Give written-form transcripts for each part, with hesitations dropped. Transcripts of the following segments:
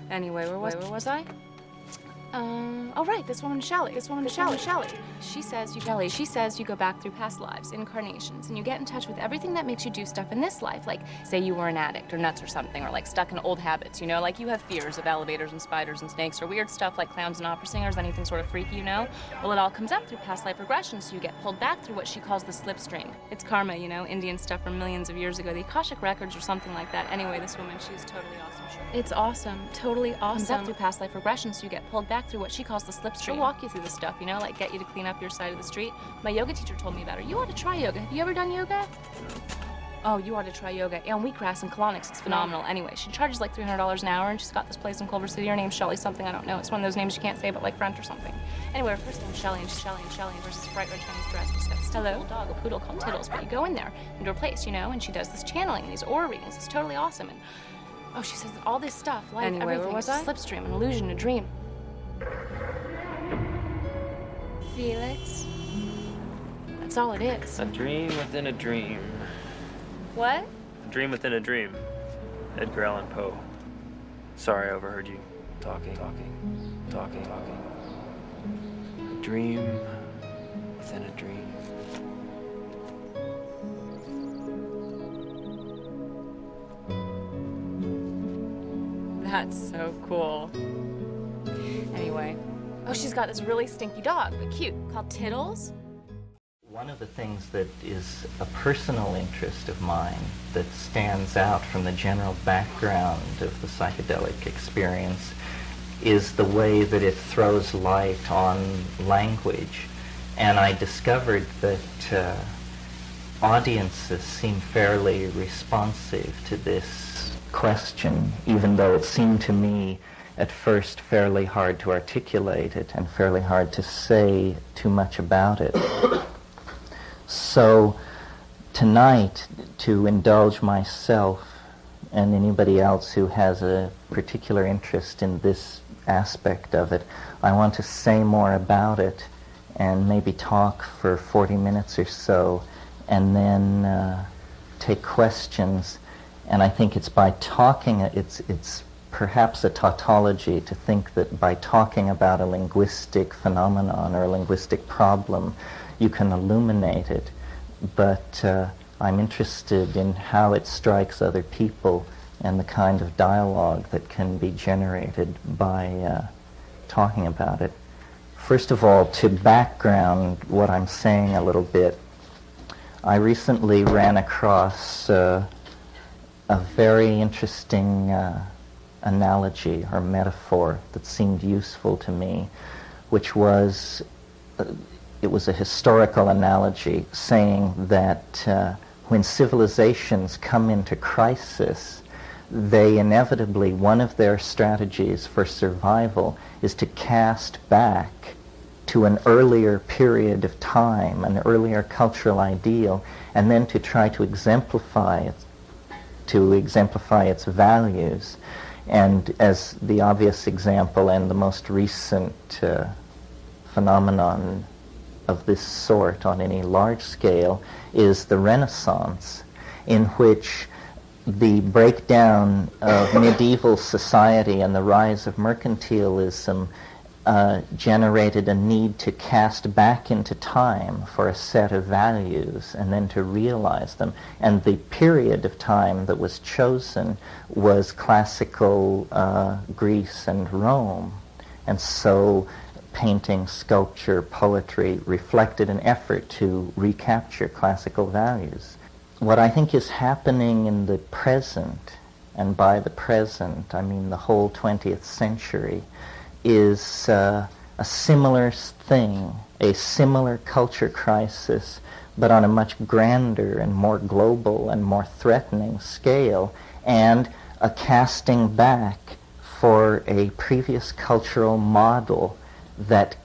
Anyway, where was I? Oh right, this woman Shelley. Shelley. She says you go back through past lives, incarnations, and you get in touch with everything that makes you do stuff in this life. Like, say you were an addict or nuts or something, or like stuck in old habits, you know? Like you have fears of elevators and spiders and snakes, or weird stuff like clowns and opera singers, anything sort of freaky, you know? Well, it all comes up through past life regression, so you get pulled back through what she calls the slipstream. It's karma, you know, Indian stuff from millions of years ago, the Akashic Records or something like that. Anyway, this woman, she's totally awesome. It's awesome, totally awesome. Comes up through past life regression, so you get pulled back through what she calls the slipstream. She'll walk you through the stuff, you know, like get you to clean up your side of the street. My yoga teacher told me about her. You ought to try yoga. Have you ever done yoga? Oh, you ought to try yoga. Yeah, on wheatgrass and colonics, it's phenomenal. Anyway, she charges like $300 an hour, and she's got this place in Culver City. Her name's Shelley something, I don't know. It's one of those names you can't say, but like French or something. Anyway, her first name's Shelley, and Shelley versus bright red Chinese dress. She's got this little dog, a poodle called Tiddles, but you go in there into her place, you know, and she does this channeling, these aura readings. It's totally awesome. And oh, she says that all this stuff, life, anyway, everything, is a slipstream, an illusion, a dream. Felix, that's all it is. A dream within a dream. What? A dream within a dream. Edgar Allan Poe. Sorry, I overheard you talking. A dream within a dream. That's so cool. Anyway, oh, she's got this really stinky dog, but cute, called Tiddles. One of the things that is a personal interest of mine that stands out from the general background of the psychedelic experience is the way that it throws light on language. And I discovered that audiences seem fairly responsive to this question, even though it seemed to me at first fairly hard to articulate it and fairly hard to say too much about it. So tonight, to indulge myself and anybody else who has a particular interest in this aspect of it, I want to say more about it and maybe talk for 40 minutes or so and then take questions. And I think it's by talking, it's perhaps a tautology to think that by talking about a linguistic phenomenon or a linguistic problem, you can illuminate it. But I'm interested in how it strikes other people and the kind of dialogue that can be generated by talking about it. First of all, to background what I'm saying a little bit, I recently ran across a very interesting analogy or metaphor that seemed useful to me, which was, it was a historical analogy saying that when civilizations come into crisis, they inevitably, one of their strategies for survival is to cast back to an earlier period of time, an earlier cultural ideal, and then to try to exemplify its values. And as the obvious example and the most recent phenomenon of this sort on any large scale is the Renaissance, in which the breakdown of medieval society and the rise of mercantilism generated a need to cast back into time for a set of values and then to realize them. And the period of time that was chosen was classical Greece and Rome. And so painting, sculpture, poetry reflected an effort to recapture classical values. What I think is happening in the present, and by the present I mean the whole 20th century, is a similar thing, a similar culture crisis, but on a much grander and more global and more threatening scale, and a casting back for a previous cultural model that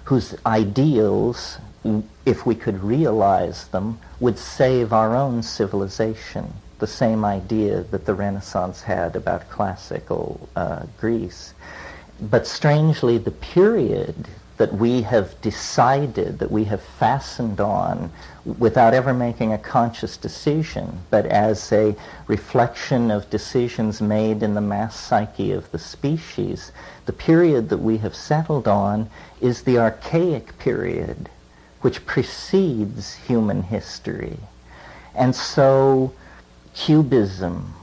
whose ideals, if we could realize them, would save our own civilization. The same idea that the Renaissance had about classical Greece. But strangely, the period that we have decided, that we have fastened on without ever making a conscious decision, but as a reflection of decisions made in the mass psyche of the species, the period that we have settled on is the archaic period, which precedes human history. And so Cubism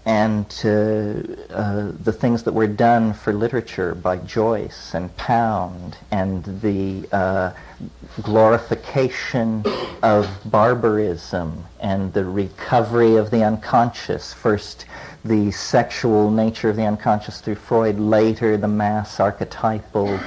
and the things that were done for literature by Joyce and Pound, and the glorification of barbarism and the recovery of the unconscious, first the sexual nature of the unconscious through Freud, later the mass archetypal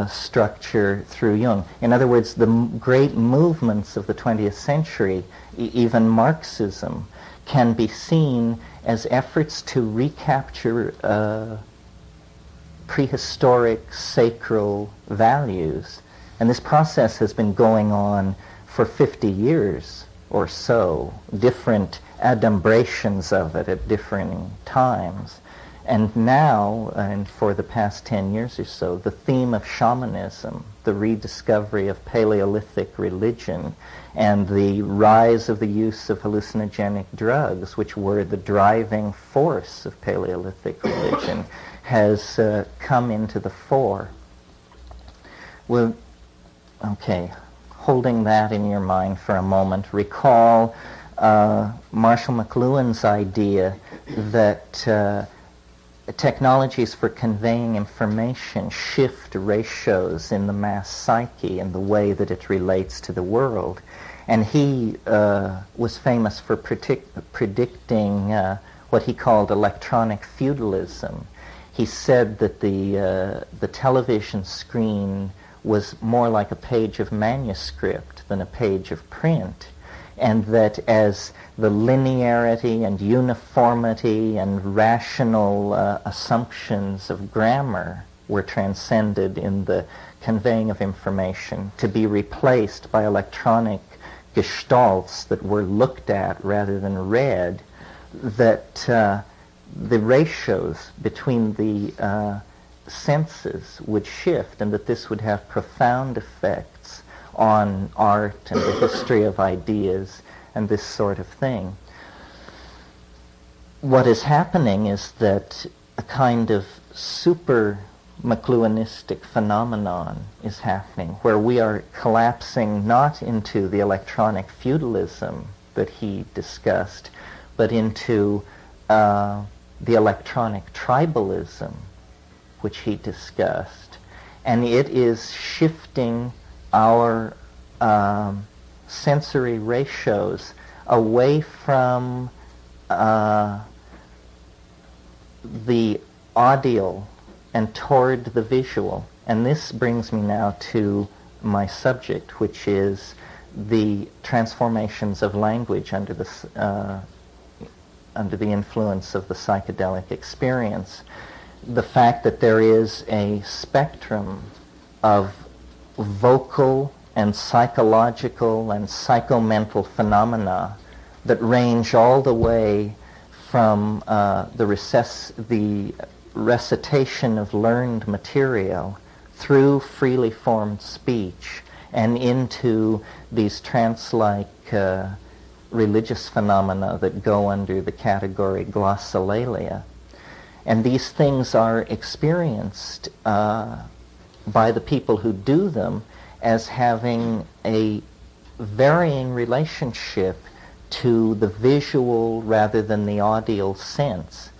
structure through Jung. In other words, the great movements of the 20th century, even Marxism, can be seen as efforts to recapture prehistoric sacral values. And this process has been going on for 50 years or so, different adumbrations of it at different times. And now, and for the past 10 years or so, the theme of shamanism, the rediscovery of Paleolithic religion, and the rise of the use of hallucinogenic drugs, which were the driving force of Paleolithic religion, has come into the fore. Well, okay, holding that in your mind for a moment, recall Marshall McLuhan's idea that technologies for conveying information shift ratios in the mass psyche and the way that it relates to the world. And he was famous for predicting what he called electronic feudalism. He said that the television screen was more like a page of manuscript than a page of print, and that as the linearity and uniformity and rational assumptions of grammar were transcended in the conveying of information, to be replaced by electronic gestalts that were looked at rather than read, that the ratios between the senses would shift, and that this would have profound effects on art and the history of ideas and this sort of thing. What is happening is that a kind of super McLuhanistic phenomenon is happening, where we are collapsing not into the electronic feudalism that he discussed, but into the electronic tribalism which he discussed. And it is shifting our sensory ratios away from the audio and toward the visual. And this brings me now to my subject, which is the transformations of language under the influence of the psychedelic experience. The fact that there is a spectrum of vocal and psychological and psychomental phenomena that range all the way from the recitation of learned material through freely formed speech and into these trance-like religious phenomena that go under the category glossolalia. And these things are experienced by the people who do them as having a varying relationship to the visual rather than the audio sense.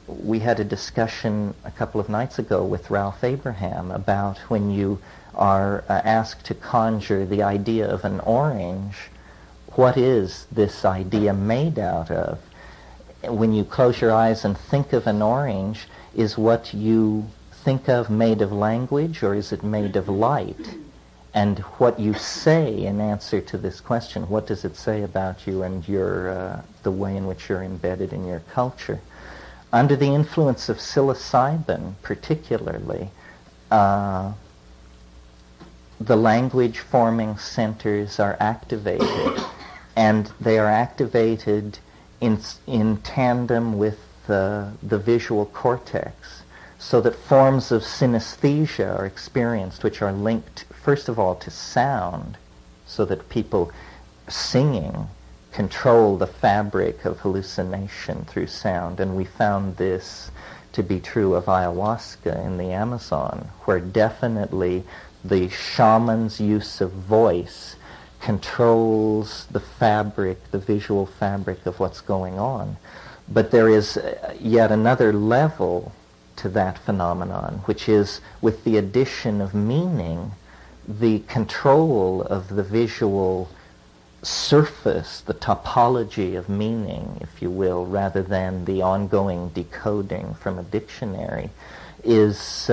We had a discussion a couple of nights ago with Ralph Abraham about when you are asked to conjure the idea of an orange, what is this idea made out of? When you close your eyes and think of an orange, is what you think of made of language, or is it made of light? And what you say in answer to this question, what does it say about you and your the way in which you're embedded in your culture? Under the influence of psilocybin, particularly, the language-forming centers are activated, and they are activated in tandem with the visual cortex. so that forms of synesthesia are experienced which are linked, first of all, to sound, so that people singing control the fabric of hallucination through sound. And we found this to be true of ayahuasca in the Amazon, where definitely the shaman's use of voice controls the fabric, the visual fabric of what's going on. But there is yet another level to that phenomenon, which is, with the addition of meaning, the control of the visual surface, the topology of meaning, if you will, rather than the ongoing decoding from a dictionary, is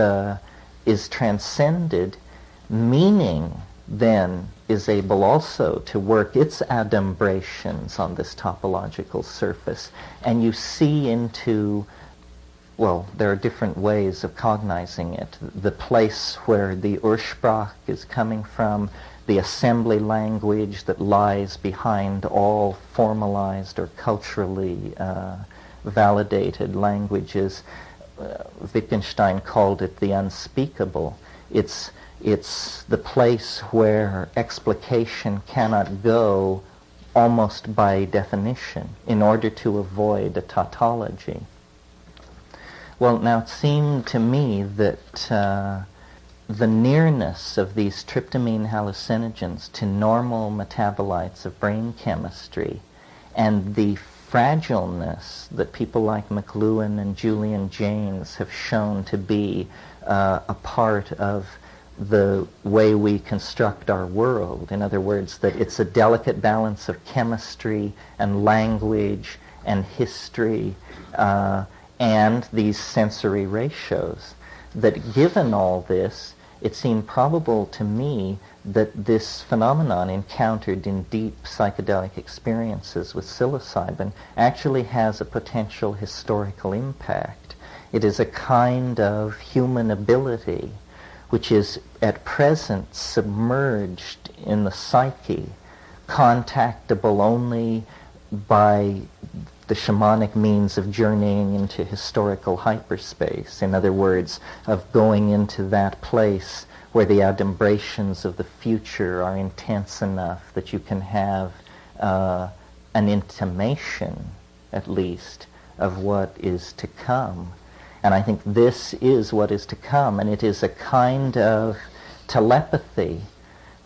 transcended. Meaning then is able also to work its adumbrations on this topological surface, and you see into, well, there are different ways of cognizing it. The place where the Ursprach is coming from, the assembly language that lies behind all formalized or culturally validated languages. Wittgenstein called it the unspeakable. It's the place where explication cannot go almost by definition in order to avoid a tautology. Well, now it seemed to me that the nearness of these tryptamine hallucinogens to normal metabolites of brain chemistry and the fragileness that people like McLuhan and Julian Jaynes have shown to be a part of the way we construct our world. In other words, that it's a delicate balance of chemistry and language and history and these sensory ratios. That given all this, it seemed probable to me that this phenomenon encountered in deep psychedelic experiences with psilocybin actually has a potential historical impact. It is a kind of human ability which is at present submerged in the psyche, contactable only by the shamanic means of journeying into historical hyperspace. In other words, of going into that place where the adumbrations of the future are intense enough that you can have an intimation, at least, of what is to come. And I think this is what is to come, and it is a kind of telepathy,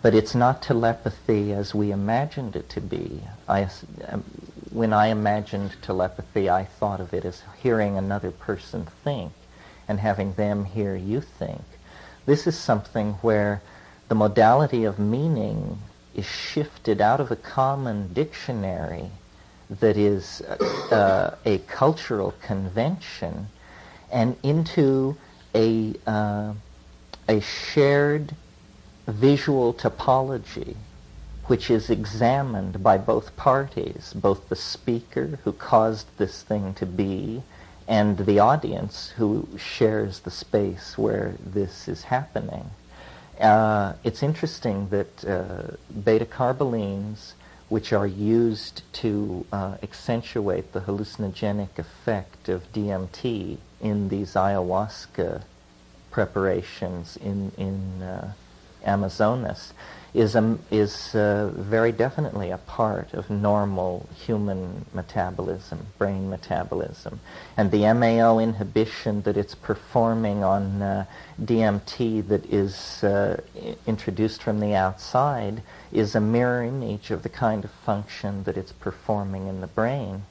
but it's not telepathy as we imagined it to be. When I imagined telepathy, I thought of it as hearing another person think and having them hear you think. This is something where the modality of meaning is shifted out of a common dictionary that is a cultural convention and into a shared visual topology which is examined by both parties, both the speaker who caused this thing to be and the audience who shares the space where this is happening. It's interesting that beta-carbolines, which are used to accentuate the hallucinogenic effect of DMT in these ayahuasca preparations in Amazonas, is very definitely a part of normal human metabolism, brain metabolism. And the MAO inhibition that it's performing on DMT that is introduced from the outside is a mirror image of the kind of function that it's performing in the brain.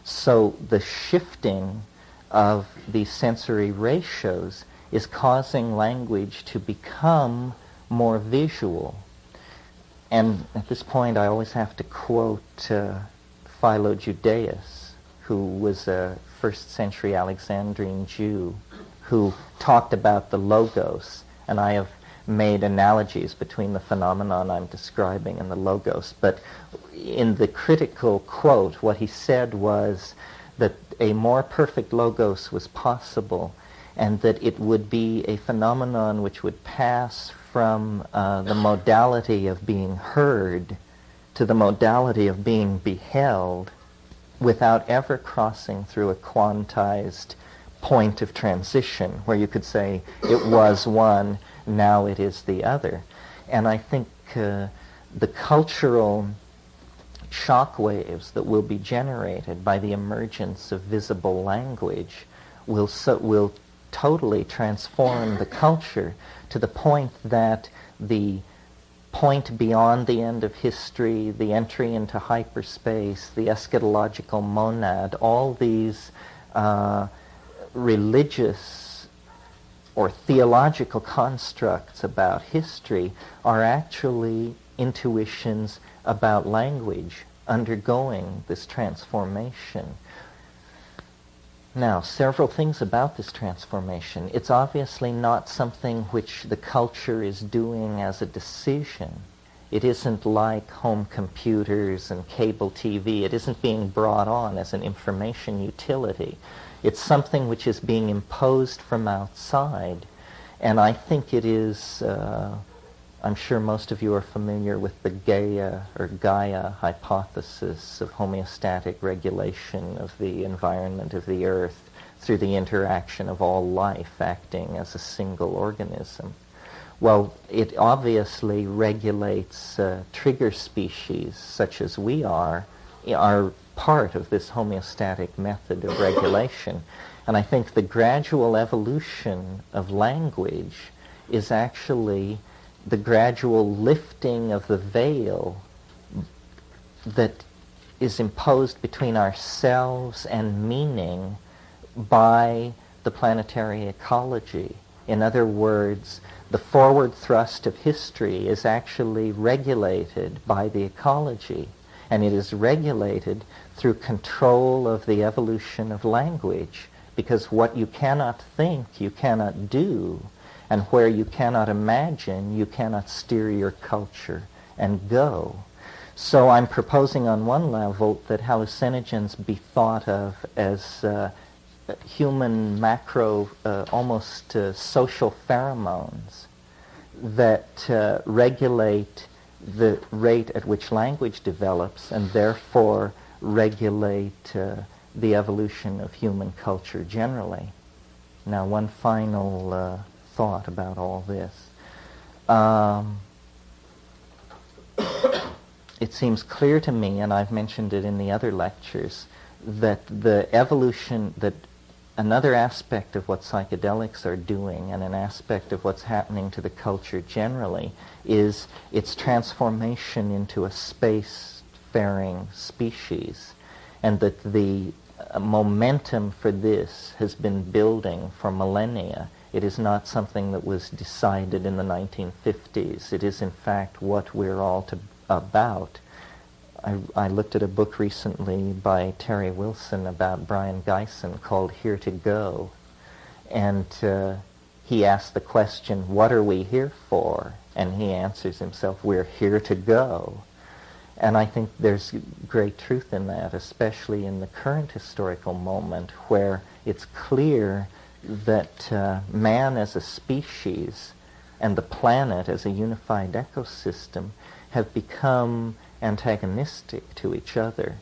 So the shifting of these sensory ratios is causing language to become more visual. And at this point I always have to quote Philo Judaeus, who was a first century Alexandrian Jew who talked about the logos, and I have made analogies between the phenomenon I'm describing and the logos, but in the critical quote what he said was that a more perfect logos was possible, and that it would be a phenomenon which would pass from the modality of being heard to the modality of being beheld without ever crossing through a quantized point of transition where you could say it was one, now it is the other. And I think the cultural shock waves that will be generated by the emergence of visible language will totally transform the culture to the point that the point beyond the end of history, the entry into hyperspace, the eschatological monad, all these religious or theological constructs about history are actually intuitions about language undergoing this transformation. Now, several things about this transformation. It's obviously not something which the culture is doing as a decision. It isn't like home computers and cable TV. It isn't being brought on as an information utility. It's something which is being imposed from outside. And I think it is, I'm sure most of you are familiar with the Gaia hypothesis of homeostatic regulation of the environment of the Earth through the interaction of all life acting as a single organism. Well, it obviously regulates trigger species such as we are part of this homeostatic method of regulation. And I think the gradual evolution of language is actually the gradual lifting of the veil that is imposed between ourselves and meaning by the planetary ecology. In other words, the forward thrust of history is actually regulated by the ecology, and it is regulated through control of the evolution of language, because what you cannot think, you cannot do, and where you cannot imagine, you cannot steer your culture and go. So I'm proposing on one level that hallucinogens be thought of as human macro, almost social pheromones that regulate the rate at which language develops and therefore regulate the evolution of human culture generally. Now, one final thought about all this. It seems clear to me, and I've mentioned it in the other lectures, that the evolution, that another aspect of what psychedelics are doing and an aspect of what's happening to the culture generally is its transformation into a space-faring species, and that the momentum for this has been building for millennia. It is not something that was decided in the 1950s. It is in fact what we're all about. I looked at a book recently by Terry Wilson about Brian Geisen called Here to Go. And he asked the question, what are we here for? And he answers himself, we're here to go. And I think there's great truth in that, especially in the current historical moment where it's clear that man as a species and the planet as a unified ecosystem have become antagonistic to each other.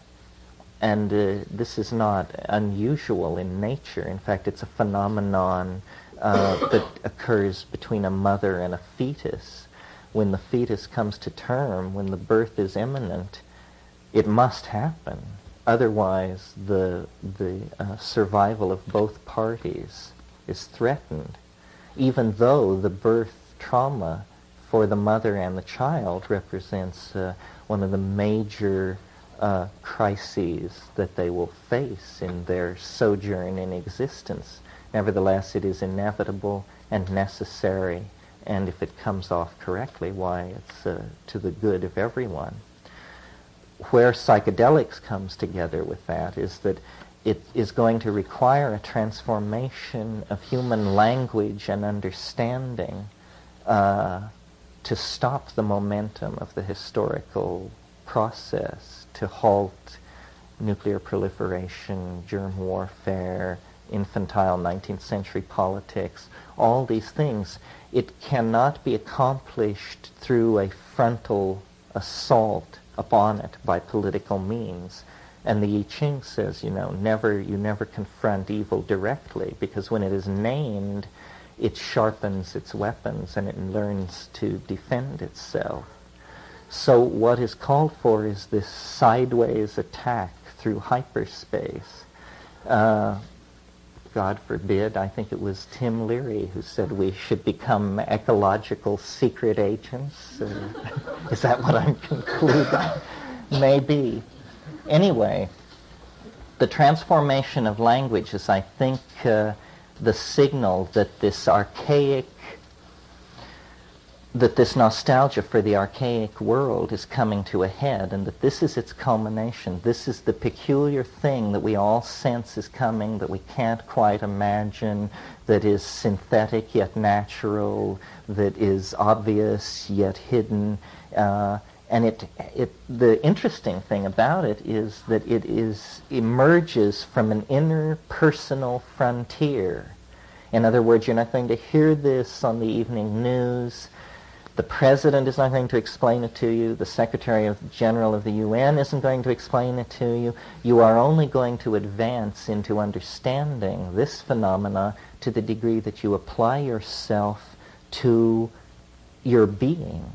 And this is not unusual in nature. In fact, it's a phenomenon that occurs between a mother and a fetus. When the fetus comes to term, when the birth is imminent, it must happen. Otherwise, the survival of both parties is threatened, even though the birth trauma for the mother and the child represents one of the major crises that they will face in their sojourn in existence. Nevertheless, it is inevitable and necessary, and if it comes off correctly, why, it's to the good of everyone. Where psychedelics comes together with that is that it is going to require a transformation of human language and understanding to stop the momentum of the historical process, to halt nuclear proliferation, germ warfare, infantile 19th century politics, all these things. It cannot be accomplished through a frontal assault upon it by political means. And the I Ching says, you never confront evil directly, because when it is named, it sharpens its weapons and it learns to defend itself. So what is called for is this sideways attack through hyperspace. God forbid, I think it was Tim Leary who said we should become ecological secret agents. Is that what I'm concluding? Maybe. Anyway, the transformation of language is, I think, the signal that this nostalgia for the archaic world is coming to a head, and that this is its culmination. This is the peculiar thing that we all sense is coming, that we can't quite imagine, that is synthetic yet natural, that is obvious yet hidden. And the interesting thing about it is that it emerges from an inner personal frontier. In other words, you're not going to hear this on the evening news. The president is not going to explain it to you. The Secretary General of the UN isn't going to explain it to you. You are only going to advance into understanding this phenomena to the degree that you apply yourself to your being,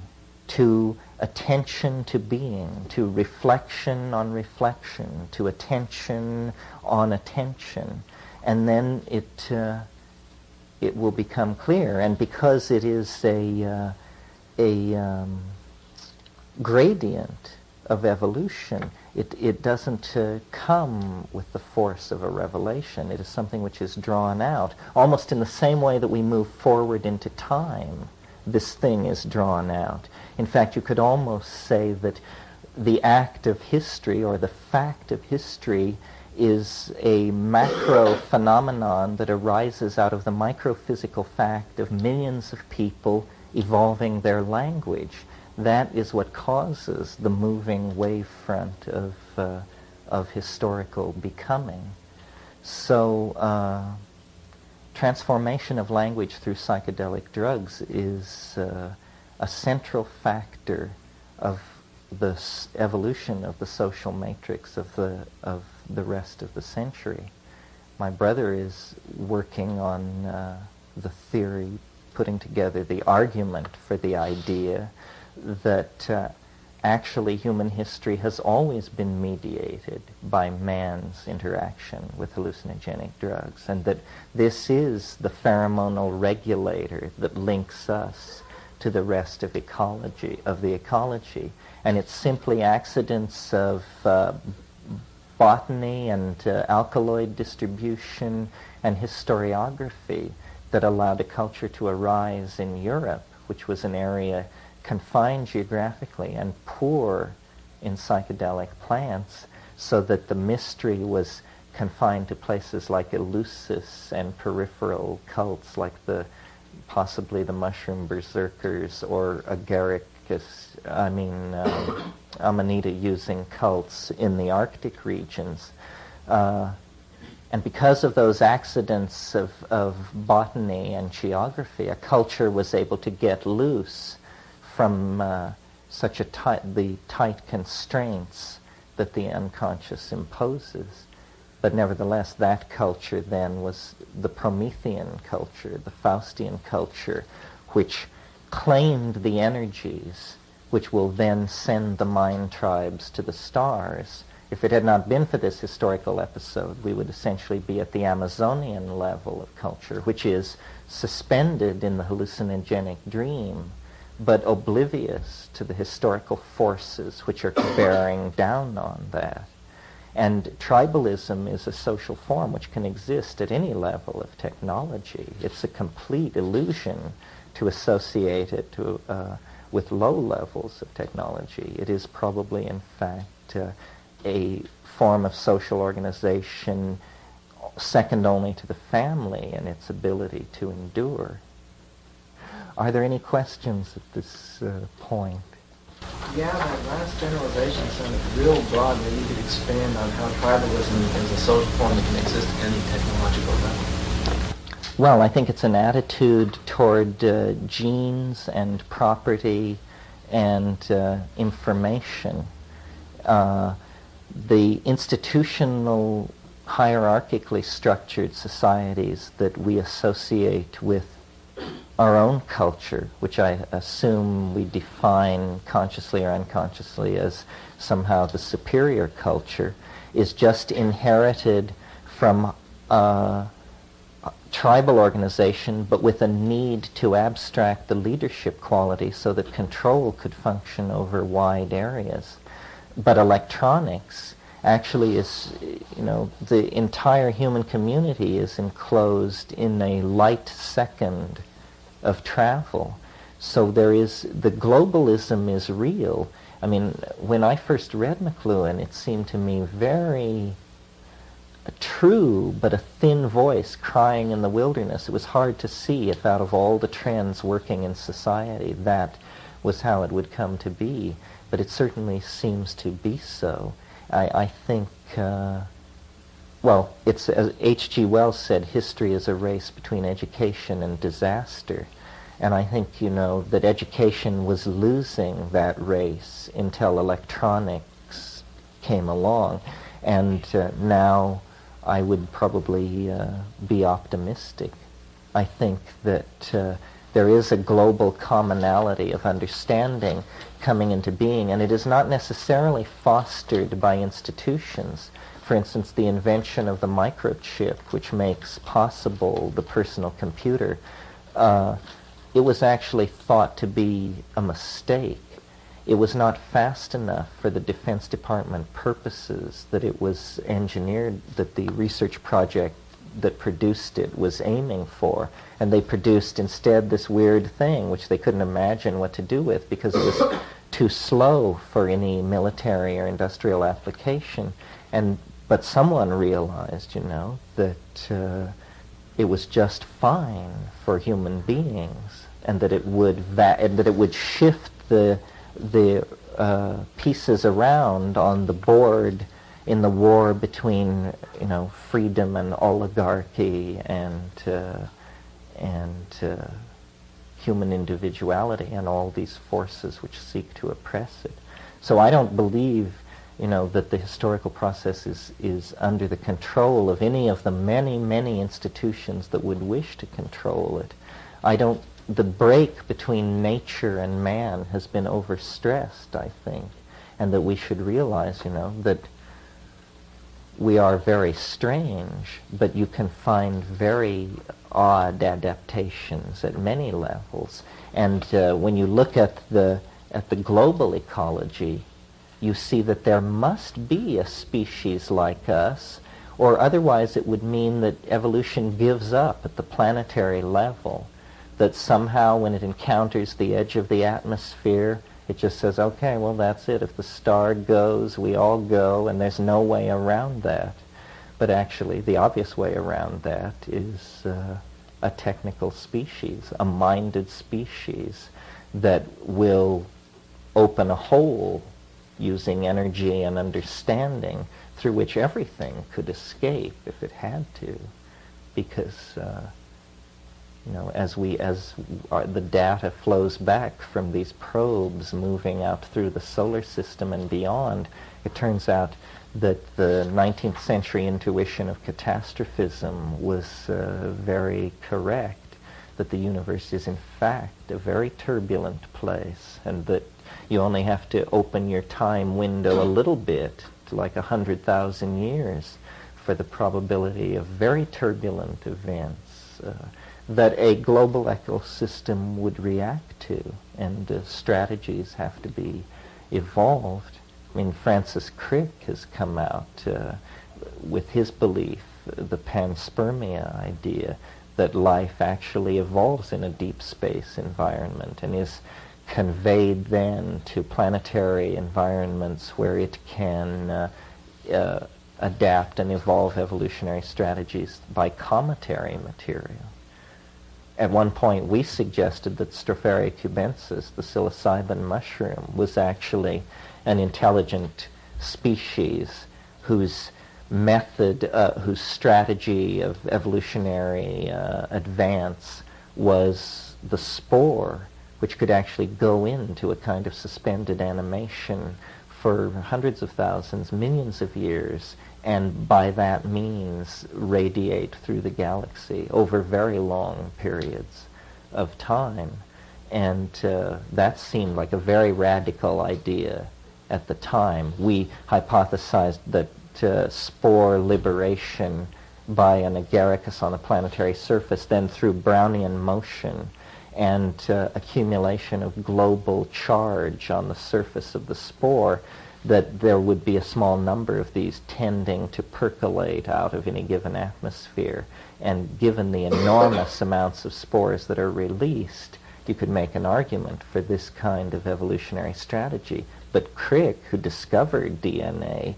to attention to being, to reflection on reflection, to attention on attention. And then it will become clear. And because it is a gradient of evolution, it doesn't come with the force of a revelation. It is something which is drawn out, almost in the same way that we move forward into time. This thing is drawn out. In fact, you could almost say that the act of history, or the fact of history, is a macro phenomenon that arises out of the microphysical fact of millions of people evolving their language. That is what causes the moving wavefront of historical becoming. So transformation of language through psychedelic drugs is a central factor of the evolution of the social matrix of the rest of the century. My brother is working on the theory, putting together the argument for the idea that actually human history has always been mediated by man's interaction with hallucinogenic drugs, and that this is the pheromonal regulator that links us to the rest of the ecology. And it's simply accidents of botany and alkaloid distribution and historiography that allowed a culture to arise in Europe, which was an area confined geographically and poor in psychedelic plants, so that the mystery was confined to places like Eleusis and peripheral cults like possibly the mushroom berserkers or Amanita-using cults in the Arctic regions. And because of those accidents of botany and geography, a culture was able to get loose from the tight constraints that the unconscious imposes. But nevertheless, that culture then was the Promethean culture, the Faustian culture, which claimed the energies which will then send the mind tribes to the stars. If it had not been for this historical episode, we would essentially be at the Amazonian level of culture, which is suspended in the hallucinogenic dream, but oblivious to the historical forces which are bearing down on that. And tribalism is a social form which can exist at any level of technology. It's a complete illusion to associate it with low levels of technology. It is probably, in fact, a form of social organization second only to the family in its ability to endure. Are there any questions at this point? Yeah, that last generalization sounded real broad. Maybe you could expand on how tribalism is a social form that can exist at any technological level. Well, I think it's an attitude toward genes and property and information. the institutional, hierarchically structured societies that we associate with our own culture, which I assume we define consciously or unconsciously as somehow the superior culture, is just inherited from tribal organization, but with a need to abstract the leadership quality so that control could function over wide areas. But electronics actually is, the entire human community is enclosed in a light second of travel. So the globalism is real. I mean, when I first read McLuhan, it seemed to me very true, but a thin voice crying in the wilderness. It was hard to see if out of all the trends working in society, that was how it would come to be. But it certainly seems to be so. I think, it's, as H.G. Wells said, history is a race between education and disaster. And I think, that education was losing that race until electronics came along. And now I would probably be optimistic. I think that there is a global commonality of understanding coming into being, and it is not necessarily fostered by institutions. For instance, the invention of the microchip, which makes possible the personal computer, it was actually thought to be a mistake. It was not fast enough for the Defense Department purposes that it was engineered, that the research project that produced it was aiming for. And they produced instead this weird thing which they couldn't imagine what to do with because it was too slow for any military or industrial application. But someone realized, that it was just fine for human beings, and that it would shift the pieces around on the board in the war between freedom and oligarchy and human individuality and all these forces which seek to oppress it. So I don't believe that the historical process is under the control of any of the many institutions that would wish to control it. The break between nature and man has been overstressed, I think, and that we should realize, that we are very strange, but you can find very odd adaptations at many levels. And when you look at the global ecology, you see that there must be a species like us, or otherwise it would mean that evolution gives up at the planetary level, that somehow when it encounters the edge of the atmosphere, it just says, okay, well, that's it. If the star goes, we all go, and there's no way around that. But actually, the obvious way around that is a technical species, a minded species that will open a hole using energy and understanding through which everything could escape if it had to, because as the data flows back from these probes moving out through the solar system and beyond, it turns out that the 19th century intuition of catastrophism was very correct, that the universe is in fact a very turbulent place, and that you only have to open your time window a little bit, to like 100,000 years, for the probability of very turbulent events that a global ecosystem would react to, and strategies have to be evolved. I mean, Francis Crick has come out with his belief, the panspermia idea, that life actually evolves in a deep space environment and is conveyed then to planetary environments where it can adapt and evolve evolutionary strategies by cometary material. At one point we suggested that Stropharia cubensis, the psilocybin mushroom, was actually an intelligent species whose whose strategy of evolutionary advance was the spore, which could actually go into a kind of suspended animation for hundreds of thousands, millions of years, and by that means radiate through the galaxy over very long periods of time. And that seemed like a very radical idea at the time. We hypothesized that spore liberation by an agaricus on a planetary surface, then through Brownian motion and accumulation of global charge on the surface of the spore, that there would be a small number of these tending to percolate out of any given atmosphere. And given the enormous amounts of spores that are released, you could make an argument for this kind of evolutionary strategy. But Crick, who discovered DNA,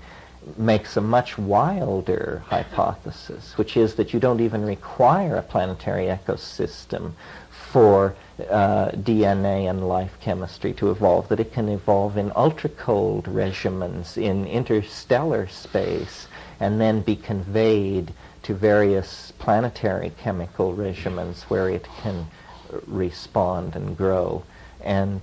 makes a much wilder hypothesis, which is that you don't even require a planetary ecosystem for DNA and life chemistry to evolve, that it can evolve in ultra-cold regimens in interstellar space and then be conveyed to various planetary chemical regimens where it can respond and grow. And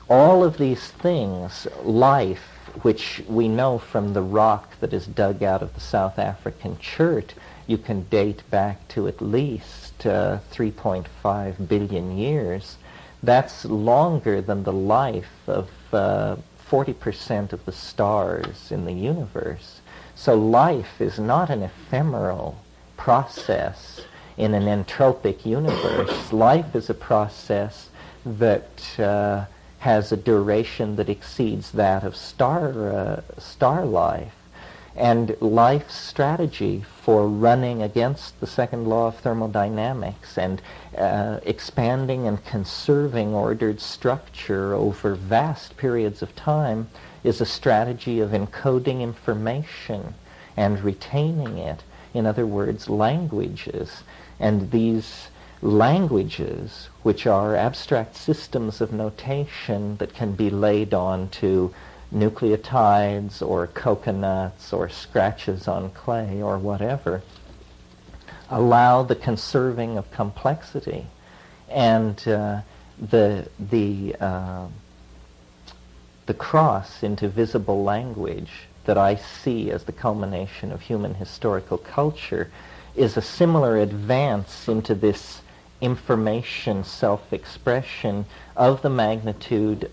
all of these things, life, which we know from the rock that is dug out of the South African chert, you can date back to at least 3.5 billion years. That's longer than the life of 40% of the stars in the universe. So life is not an ephemeral process in an entropic universe. Life is a process that has a duration that exceeds that of star life. And life's strategy for running against the second law of thermodynamics and expanding and conserving ordered structure over vast periods of time is a strategy of encoding information and retaining it. In other words, languages. And these languages, which are abstract systems of notation that can be laid onto nucleotides or coconuts or scratches on clay or whatever, allow the conserving of complexity. And the cross into visible language that I see as the culmination of human historical culture is a similar advance into this information self-expression of the magnitude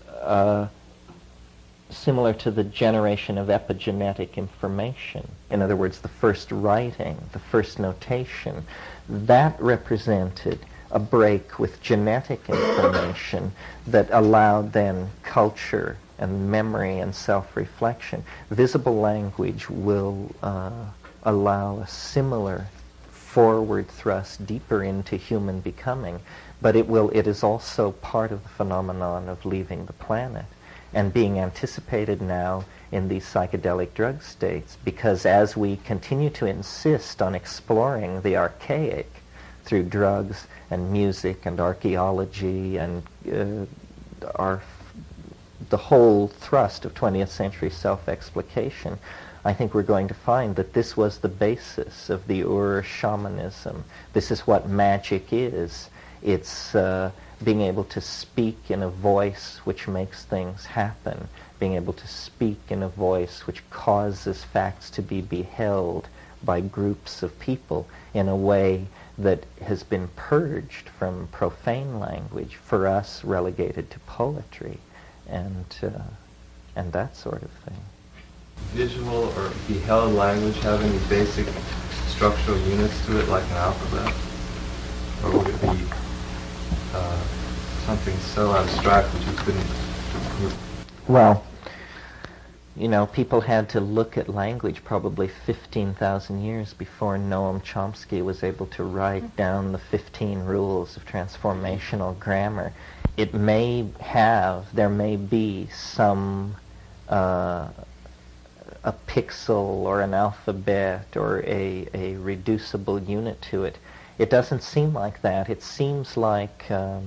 similar to the generation of epigenetic information. In other words, the first writing, the first notation, that represented a break with genetic information that allowed then culture and memory and self-reflection. Visible language will allow a similar forward thrust deeper into human becoming, but it is also part of the phenomenon of leaving the planet and being anticipated now in these psychedelic drug states, because as we continue to insist on exploring the archaic through drugs and music and archaeology and the whole thrust of 20th century self-explication, I think we're going to find that this was the basis of the Ur-shamanism. This is what magic is. It's being able to speak in a voice which makes things happen, being able to speak in a voice which causes facts to be beheld by groups of people in a way that has been purged from profane language, for us relegated to poetry and that sort of thing. Visual or beheld language have any basic structural units to it, like an alphabet? Or would it be something so abstract that you couldn't... Well, you know, people had to look at language probably 15,000 years before Noam Chomsky was able to write down the 15 rules of transformational grammar. There may be some a pixel or an alphabet or a reducible unit to it. It doesn't seem like that. It seems like, well,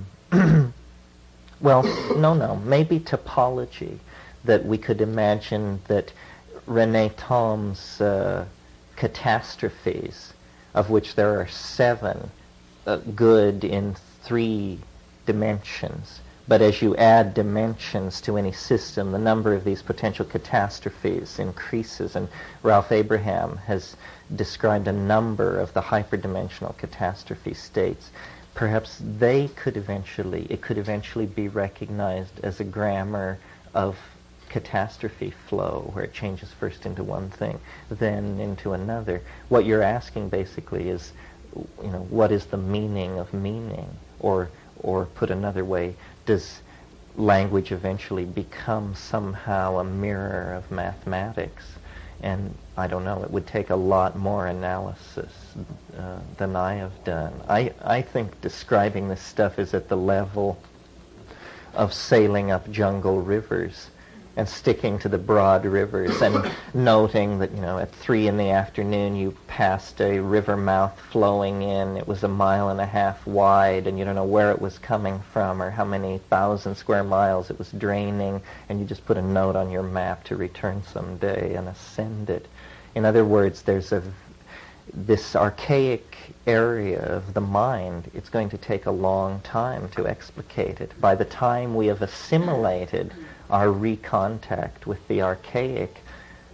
no, maybe topology, that we could imagine that René Thom's catastrophes, of which there are 7, good in 3 dimensions, But as you add dimensions to any system, the number of these potential catastrophes increases. And Ralph Abraham has described a number of the hyperdimensional catastrophe states. Perhaps it could eventually be recognized as a grammar of catastrophe flow, where it changes first into one thing, then into another. What you're asking basically is, what is the meaning of meaning? Or put another way, does language eventually become somehow a mirror of mathematics? And I don't know, it would take a lot more analysis than I have done. I think describing this stuff is at the level of sailing up jungle rivers and sticking to the broad rivers and noting that, at 3 p.m. you passed a river mouth flowing in. It was 1.5 miles wide, and you don't know where it was coming from or how many 1,000 square miles it was draining, and you just put a note on your map to return someday and ascend it. In other words, there's this archaic area of the mind. It's going to take a long time to explicate it. By the time we have assimilated our recontact with the archaic,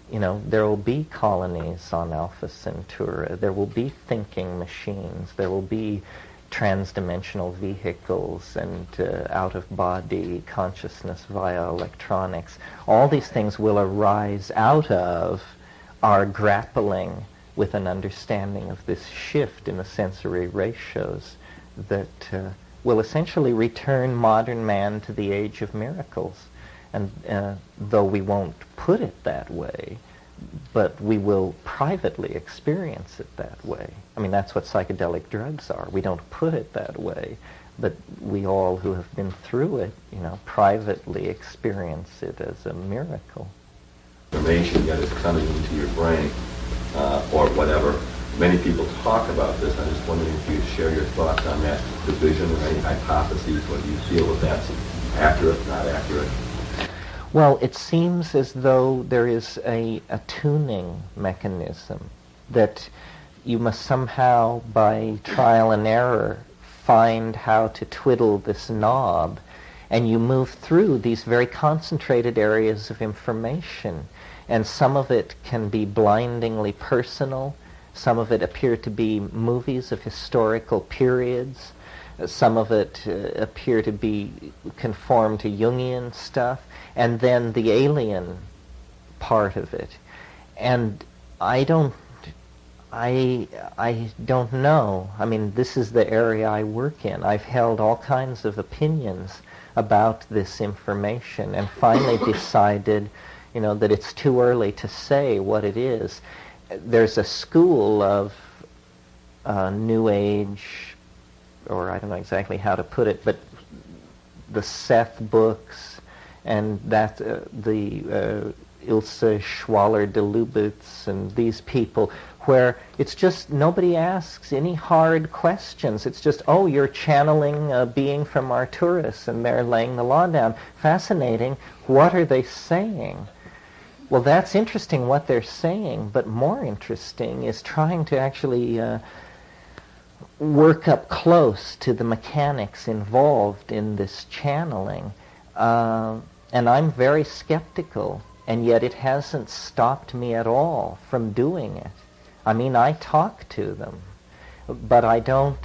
there will be colonies on Alpha Centauri. There will be thinking machines. There will be transdimensional vehicles and out-of-body consciousness via electronics. All these things will arise out of our grappling with an understanding of this shift in the sensory ratios that will essentially return modern man to the age of miracles. And though we won't put it that way, but we will privately experience it that way. I mean, that's what psychedelic drugs are. We don't put it that way, but we all who have been through it, privately experience it as a miracle. Information that is coming into your brain, or whatever. Many people talk about this. I'm just wondering if you'd share your thoughts on that division or any hypotheses. What do you feel if that's accurate, not accurate? Well, it seems as though there is a tuning mechanism that you must somehow, by trial and error, find how to twiddle this knob, and you move through these very concentrated areas of information. And some of it can be blindingly personal. Some of it appear to be movies of historical periods. Some of it appear to be conform to Jungian stuff, and then the alien part of it. And I don't know. I mean, this is the area I work in. I've held all kinds of opinions about this information, and finally decided, that it's too early to say what it is. There's a school of New Age, or I don't know exactly how to put it, but the Seth books and that the Ilse Schwaller de Lubitz and these people, where it's just nobody asks any hard questions. It's just, oh, you're channeling a being from Arcturus and they're laying the law down. Fascinating. What are they saying? Well, that's interesting what they're saying, but more interesting is trying to actually work up close to the mechanics involved in this channeling. And I'm very skeptical, and yet it hasn't stopped me at all from doing it. I mean, I talk to them, but I don't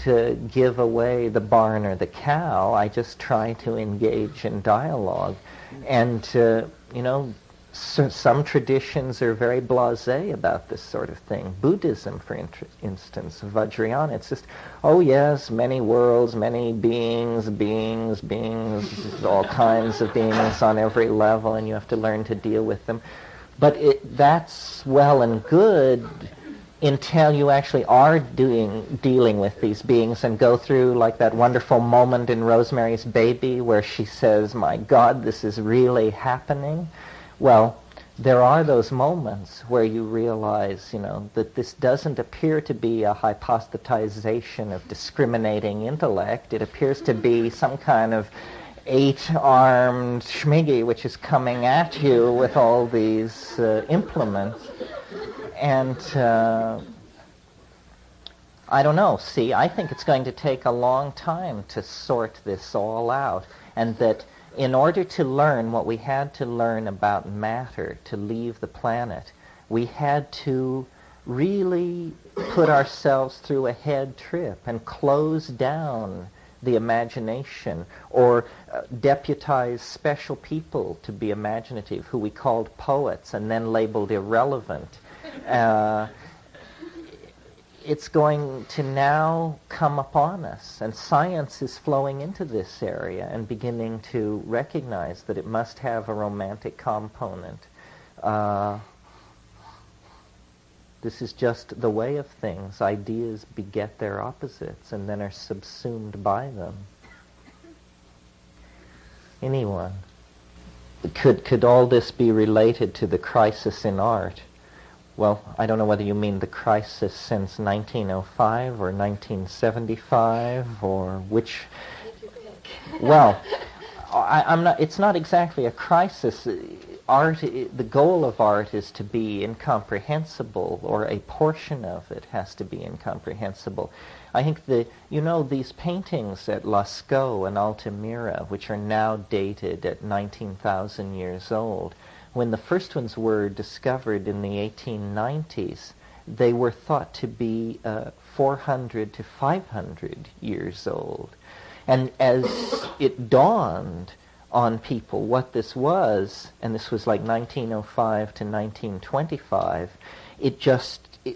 give away the barn or the cow. I just try to engage in dialogue. And, some traditions are very blasé about this sort of thing. Buddhism, for instance, Vajrayana, it's just, oh yes, many worlds, many beings, all kinds of beings on every level, and you have to learn to deal with them. But that's well and good until you actually are dealing with these beings and go through like that wonderful moment in Rosemary's Baby where she says, my God, this is really happening. Well, there are those moments where you realize, that this doesn't appear to be a hypostatization of discriminating intellect. It appears to be some kind of 8-armed schmiggy which is coming at you with all these implements. And I don't know. See, I think it's going to take a long time to sort this all out, and that in order to learn what we had to learn about matter to leave the planet, we had to really put ourselves through a head trip and close down the imagination, or deputize special people to be imaginative, who we called poets and then labeled irrelevant. It's going to now come upon us, and science is flowing into this area and beginning to recognize that it must have a romantic component. This is just the way of things. Ideas beget their opposites and then are subsumed by them. Anyone? Could all this be related to the crisis in art? Well, I don't know whether you mean the crisis since 1905 or 1975 or which. Well, I'm not. It's not exactly a crisis. Art. The goal of art is to be incomprehensible, or a portion of it has to be incomprehensible. I think these paintings at Lascaux and Altamira, which are now dated at 19,000 years old. When the first ones were discovered in the 1890s, they were thought to be 400 to 500 years old. And as it dawned on people what this was, and this was like 1905 to 1925,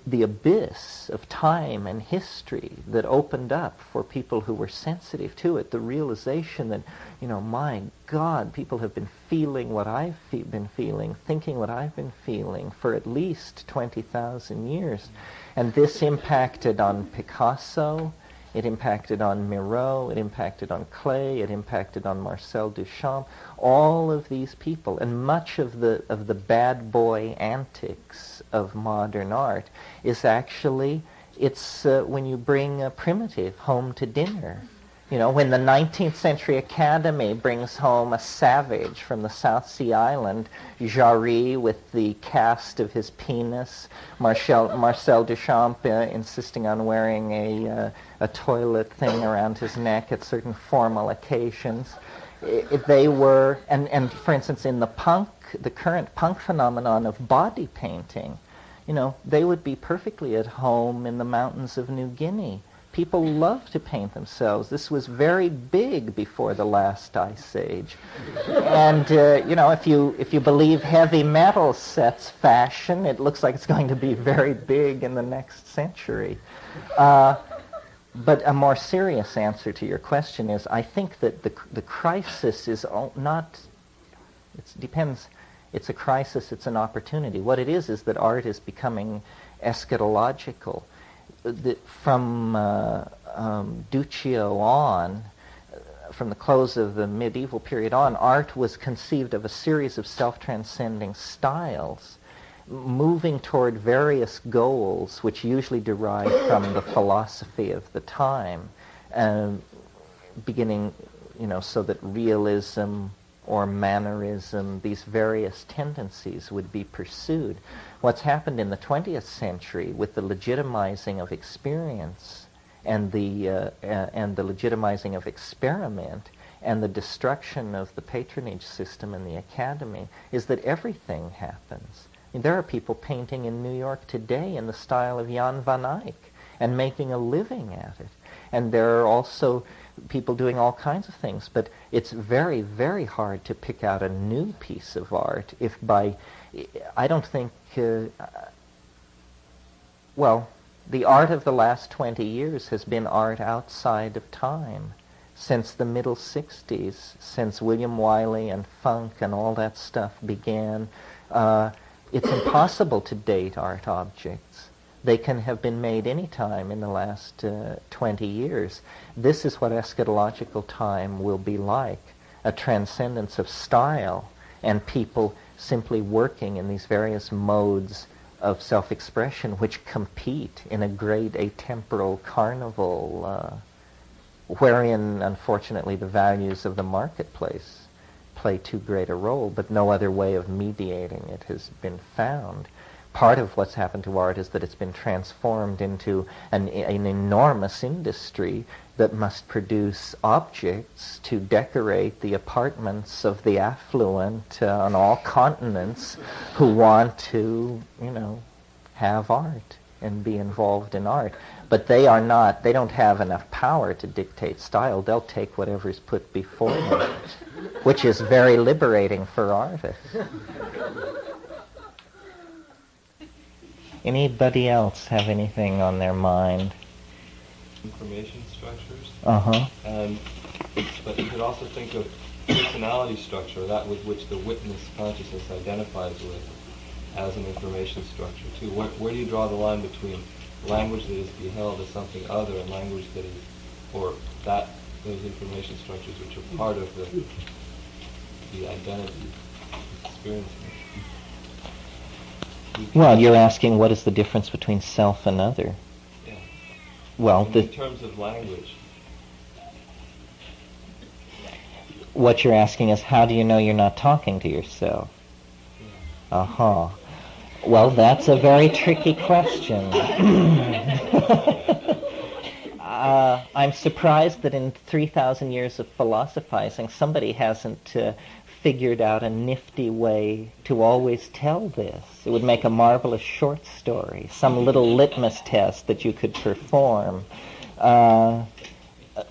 the abyss of time and history that opened up for people who were sensitive to it, the realization that, my God, people have been feeling what I've been feeling, thinking what I've been feeling for at least 20,000 years. And this impacted on Picasso, it impacted on Miro, it impacted on Klee, it impacted on Marcel Duchamp, all of these people, and much of the bad boy antics of modern art is actually, it's when you bring a primitive home to dinner. When the 19th century Academy brings home a savage from the South Sea Island, Jarry with the cast of his penis, Marcel Duchamp insisting on wearing a toilet thing around his neck at certain formal occasions. They were, and for instance, in the current punk phenomenon of body painting, they would be perfectly at home in the mountains of New Guinea. People love to paint themselves. This was very big before the last ice age. And, if you believe heavy metal sets fashion, it looks like it's going to be very big in the next century. But a more serious answer to your question is, I think that the crisis is not, it depends, it's a crisis, it's an opportunity. What it is that art is becoming eschatological. From Duccio on, from the close of the medieval period on, art was conceived of a series of self-transcending styles, moving toward various goals, which usually derive from the philosophy of the time, beginning, so that realism or mannerism, these various tendencies would be pursued. What's happened in the 20th century with the legitimizing of experience and the legitimizing of experiment and the destruction of the patronage system in the academy is that everything happens. There are people painting in New York today in the style of Jan van Eyck and making a living at it. And there are also people doing all kinds of things, but it's very, very hard to pick out a new piece of art I don't think, the art of the last 20 years has been art outside of time. Since the middle 60s, since William Wiley and funk and all that stuff began, it's impossible to date art objects. They can have been made any time in the last 20 years. This is what eschatological time will be like, a transcendence of style and people simply working in these various modes of self-expression which compete in a great atemporal carnival wherein, unfortunately, the values of the marketplace play too great a role, but no other way of mediating it has been found. part of what's happened to art is that it's been transformed into an enormous industry that must produce objects to decorate the apartments of the affluent on all continents who want to, have art and be involved in art. But they don't have enough power to dictate style. They'll take whatever's put before them, which is very liberating for artists. Anybody else have anything on their mind? Information structures. Uh-huh. But you could also think of personality structure, that with which the witness consciousness identifies with, as an information structure too. Where do you draw the line between language that is beheld as something other and language that is, or those information structures which are part of the identity experiencing? Well, you're asking what is the difference between self and other? Yeah. Well, in terms of language. What you're asking is, how do you know you're not talking to yourself? Yeah. Uh-huh. Well, that's a very tricky question. I'm surprised that in 3,000 years of philosophizing, somebody hasn't figured out a nifty way to always tell this. It would make a marvelous short story, some little litmus test that you could perform.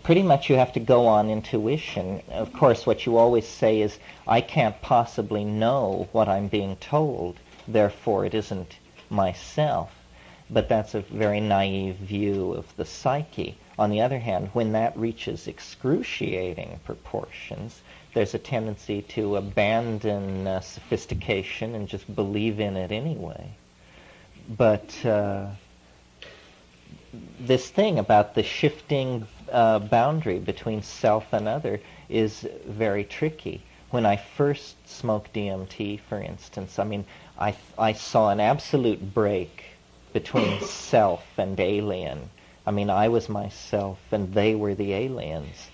Pretty much you have to go on intuition. Of course, what you always say is, I can't possibly know what I'm being told, therefore it isn't myself. But that's a very naive view of the psyche. On the other hand, when that reaches excruciating proportions, there's a tendency to abandon sophistication and just believe in it anyway. But this thing about the shifting boundary between self and other is very tricky. When I first smoked DMT, for instance, I saw an absolute break between self and alien. I was myself and they were the aliens.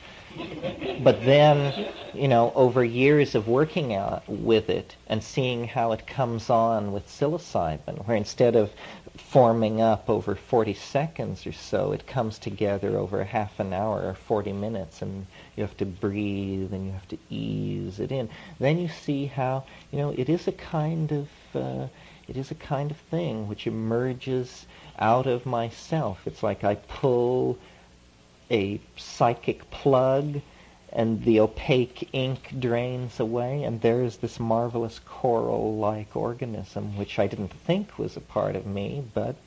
But then, over years of working out with it and seeing how it comes on with psilocybin, where instead of forming up over 40 seconds or so, it comes together over half an hour or 40 minutes, and you have to breathe and you have to ease it in. Then you see how, it is a kind of thing which emerges out of myself. It's like I pull a psychic plug and the opaque ink drains away, and there's this marvelous coral-like organism which I didn't think was a part of me, but,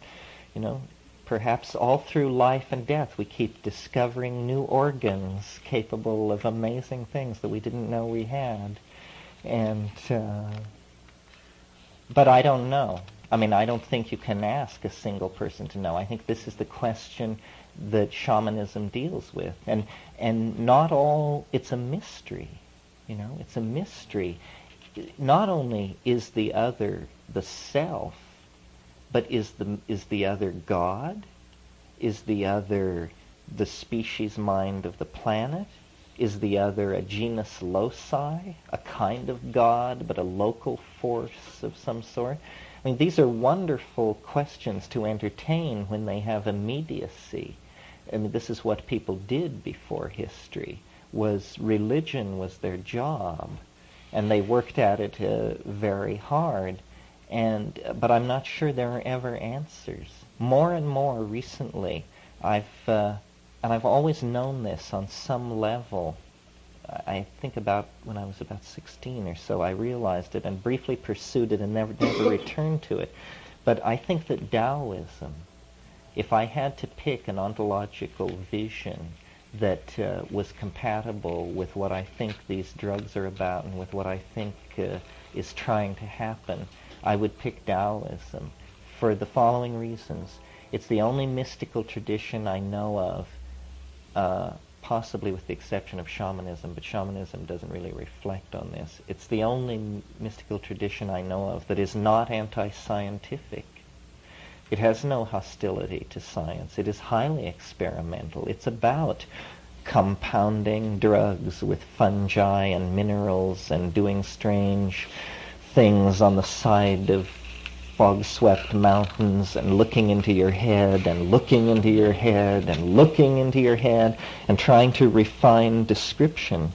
perhaps all through life and death we keep discovering new organs capable of amazing things that we didn't know we had. And, but I don't know. I don't think you can ask a single person to know. I think this is the question that shamanism deals with. And not all, it's a mystery. It's a mystery. Not only is the other the self, but is the other God? Is the other the species mind of the planet? Is the other a genus loci, a kind of God, but a local force of some sort? These are wonderful questions to entertain when they have immediacy. This is what people did before history. Religion was their job, and they worked at it very hard. But I'm not sure there are ever answers. More and more recently, I've always known this on some level. I think about when I was about 16 or so, I realized it and briefly pursued it and never returned to it. But I think that Taoism, if I had to pick an ontological vision that was compatible with what I think these drugs are about and with what I think is trying to happen, I would pick Taoism for the following reasons. It's the only mystical tradition I know of, possibly with the exception of shamanism, but shamanism doesn't really reflect on this. It's the only mystical tradition I know of that is not anti-scientific. It has no hostility to science. It is highly experimental. It's about compounding drugs with fungi and minerals and doing strange things on the side of fog-swept mountains and looking into your head and looking into your head and looking into your head and trying to refine description.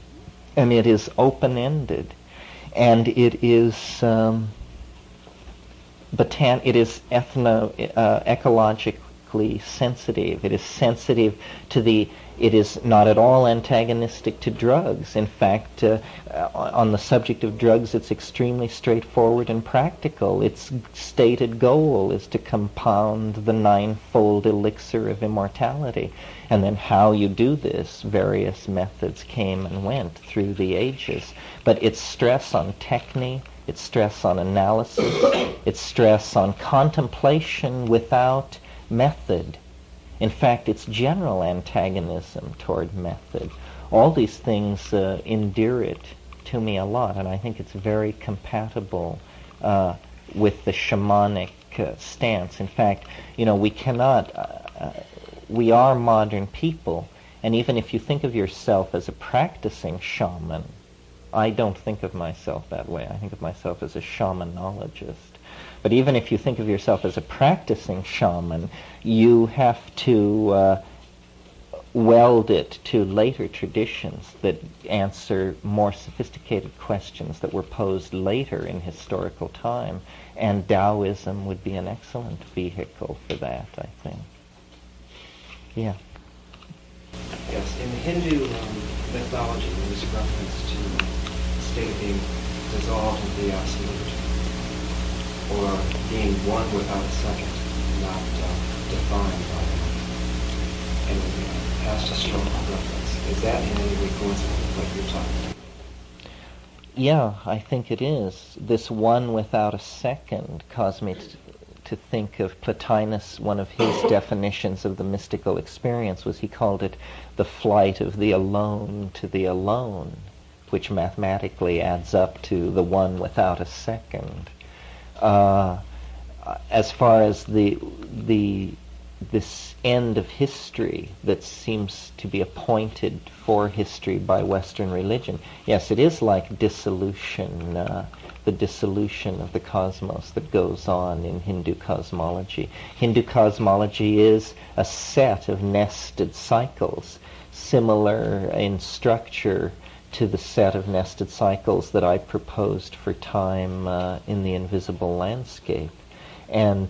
And it is open-ended. And it is it is ecologically sensitive. It is sensitive to it is not at all antagonistic to drugs. In fact, on the subject of drugs, it's extremely straightforward and practical. Its stated goal is to compound the ninefold elixir of immortality. And then how you do this, various methods came and went through the ages. But its stress on technique, its stress on analysis, its stress on contemplation without method. In fact, its general antagonism toward method. All these things endear it to me a lot, and I think it's very compatible with the shamanic stance. In fact, we cannot, we are modern people, and even if you think of yourself as a practicing shaman, I don't think of myself that way. I think of myself as a shamanologist. But even if you think of yourself as a practicing shaman, you have to weld it to later traditions that answer more sophisticated questions that were posed later in historical time. And Taoism would be an excellent vehicle for that, I think. Yeah. Yes, in Hindu mythology, there is reference to the state of being dissolved into the absolute, or being one without a second, not defined by any past historical reference. Is that in any way coincident with what you're talking about? Yeah, I think it is. This one without a second caused me to think of Plotinus. One of his definitions of the mystical experience was, he called it the flight of the alone to the alone, which mathematically adds up to the one without a second. As far as this end of history that seems to be appointed for history by Western religion, yes, it is like dissolution, the dissolution of the cosmos that goes on in Hindu cosmology. Hindu cosmology is a set of nested cycles, similar in structure to the set of nested cycles that I proposed for time in The Invisible Landscape. And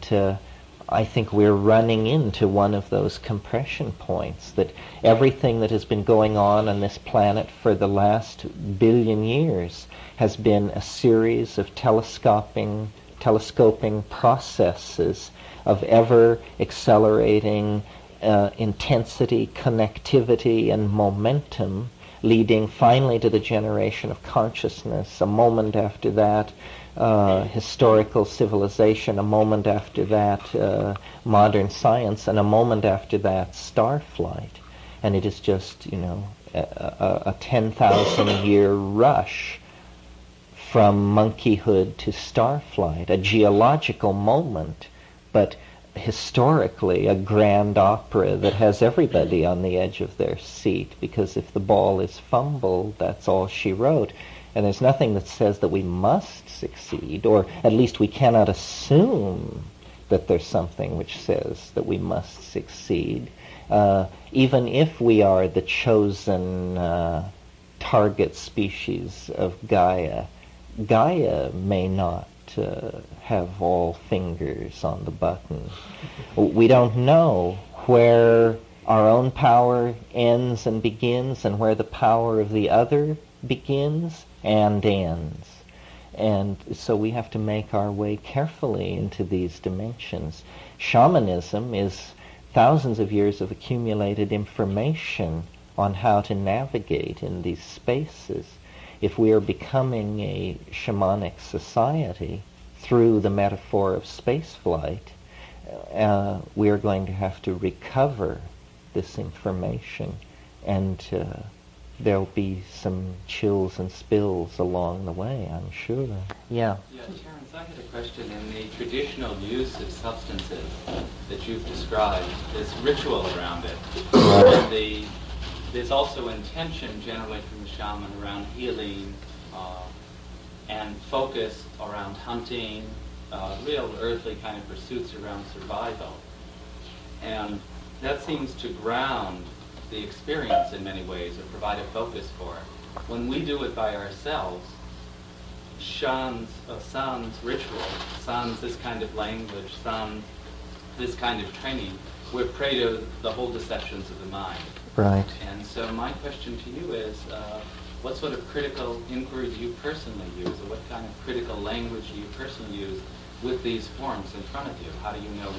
I think we're running into one of those compression points, that everything that has been going on this planet for the last billion years has been a series of telescoping processes of ever accelerating intensity, connectivity, and momentum, leading finally to the generation of consciousness, a moment after that historical civilization, a moment after that modern science, and a moment after that star flight. And it is just, a 10,000-year rush from monkeyhood to star flight, a geological moment, but historically a grand opera that has everybody on the edge of their seat, because if the ball is fumbled, that's all she wrote. And there's nothing that says that we must succeed, or at least we cannot assume that there's something which says that we must succeed. Even if we are the chosen target species of Gaia, Gaia may not have all fingers on the button. We don't know where our own power ends and begins, and where the power of the other begins and ends. And so we have to make our way carefully into these dimensions. Shamanism is thousands of years of accumulated information on how to navigate in these spaces. If we are becoming a shamanic society through the metaphor of spaceflight, we are going to have to recover this information, and there'll be some chills and spills along the way, I'm sure. Yeah. Yeah, Terence, I had a question. In the traditional use of substances that you've described, there's ritual around it. And there's also intention generally from the shaman around healing and focus around hunting real earthly kind of pursuits around survival. And that seems to ground the experience in many ways, or provide a focus for it. When we do it by ourselves, sans ritual, sans this kind of language, sans this kind of training, we're prey to the whole deceptions of the mind. Right. And so my question to you is, what sort of critical inquiry do you personally use, or what kind of critical language do you personally use with these forms in front of you? How do you know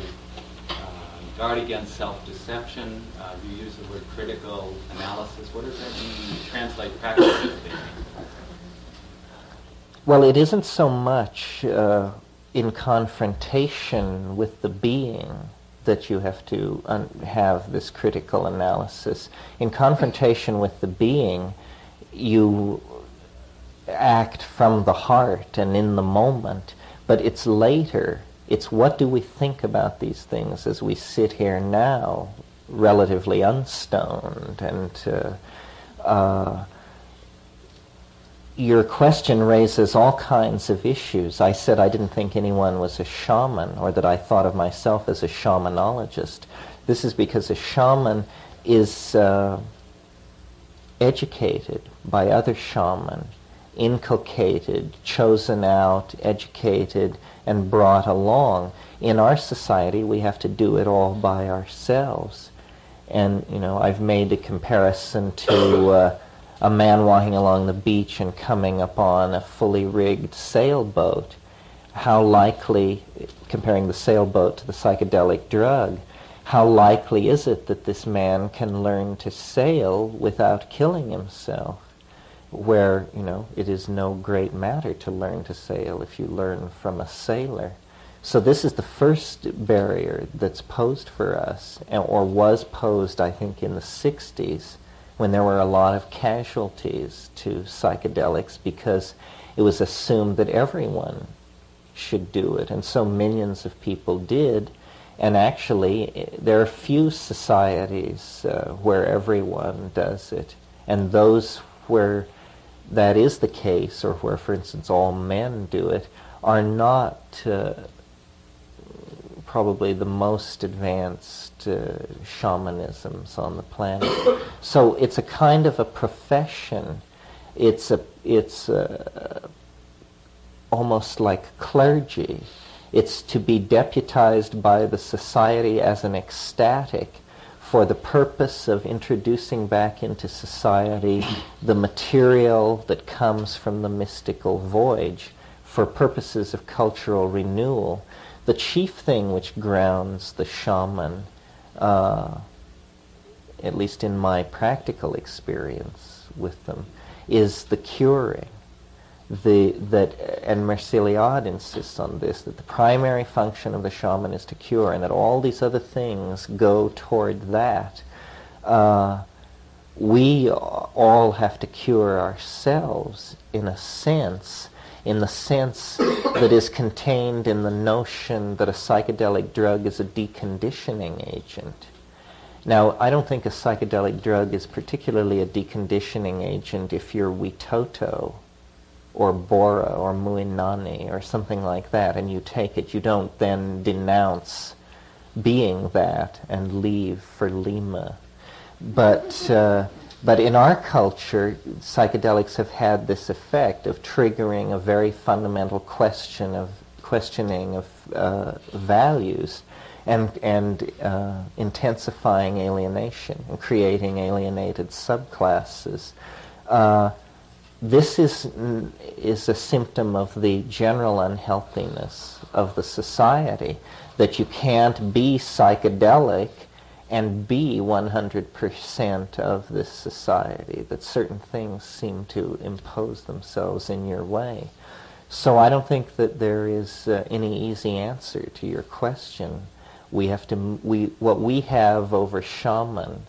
guard against self-deception? You use the word critical analysis. What does that mean when you translate practically? Well, it isn't so much in confrontation with the being that you have to have this critical analysis. In confrontation with the being, you act from the heart and in the moment, but it's later. It's what do we think about these things as we sit here now, relatively unstoned. And your question raises all kinds of issues. I said I didn't think anyone was a shaman, or that I thought of myself as a shamanologist. This is because a shaman is educated by other shamans, inculcated, chosen out, educated, and brought along. In our society, we have to do it all by ourselves. And, I've made a comparison to a man walking along the beach and coming upon a fully rigged sailboat. How likely, comparing the sailboat to the psychedelic drug, how likely is it that this man can learn to sail without killing himself? Where, it is no great matter to learn to sail if you learn from a sailor. So this is the first barrier that's posed for us, or was posed, I think, in the 60s, when there were a lot of casualties to psychedelics, because it was assumed that everyone should do it, and so millions of people did. And actually, there are few societies where everyone does it, and those where that is the case, or where, for instance, all men do it, are not probably the most advanced shamanisms on the planet. So it's a kind of a profession. It's almost like clergy. It's to be deputized by the society as an ecstatic for the purpose of introducing back into society the material that comes from the mystical voyage for purposes of cultural renewal. The chief thing which grounds the shaman, at least in my practical experience with them, is the curing. And Merciliade insists on this, that the primary function of the shaman is to cure, and that all these other things go toward that. We all have to cure ourselves in the sense that is contained in the notion that a psychedelic drug is a deconditioning agent. Now, I don't think a psychedelic drug is particularly a deconditioning agent if you're Witoto or Bora or Muinani or something like that, and you take it. You don't then denounce being that and leave for Lima. But in our culture, psychedelics have had this effect of triggering a very fundamental questioning of values, and intensifying alienation and creating alienated subclasses. This is a symptom of the general unhealthiness of the society, that you can't be psychedelic and be 100% of this society, that certain things seem to impose themselves in your way. So I don't think that there is any easy answer to your question. What we have over shaman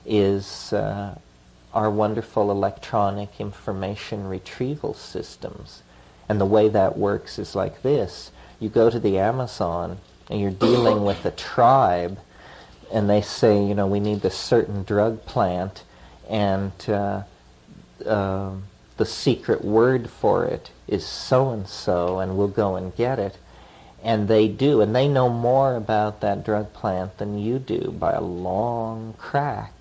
is our wonderful electronic information retrieval systems. And the way that works is like this. You go to the Amazon and you're dealing with a tribe, and they say, we need this certain drug plant, and the secret word for it is so-and-so, and we'll go and get it. And they do, and they know more about that drug plant than you do by a long crack.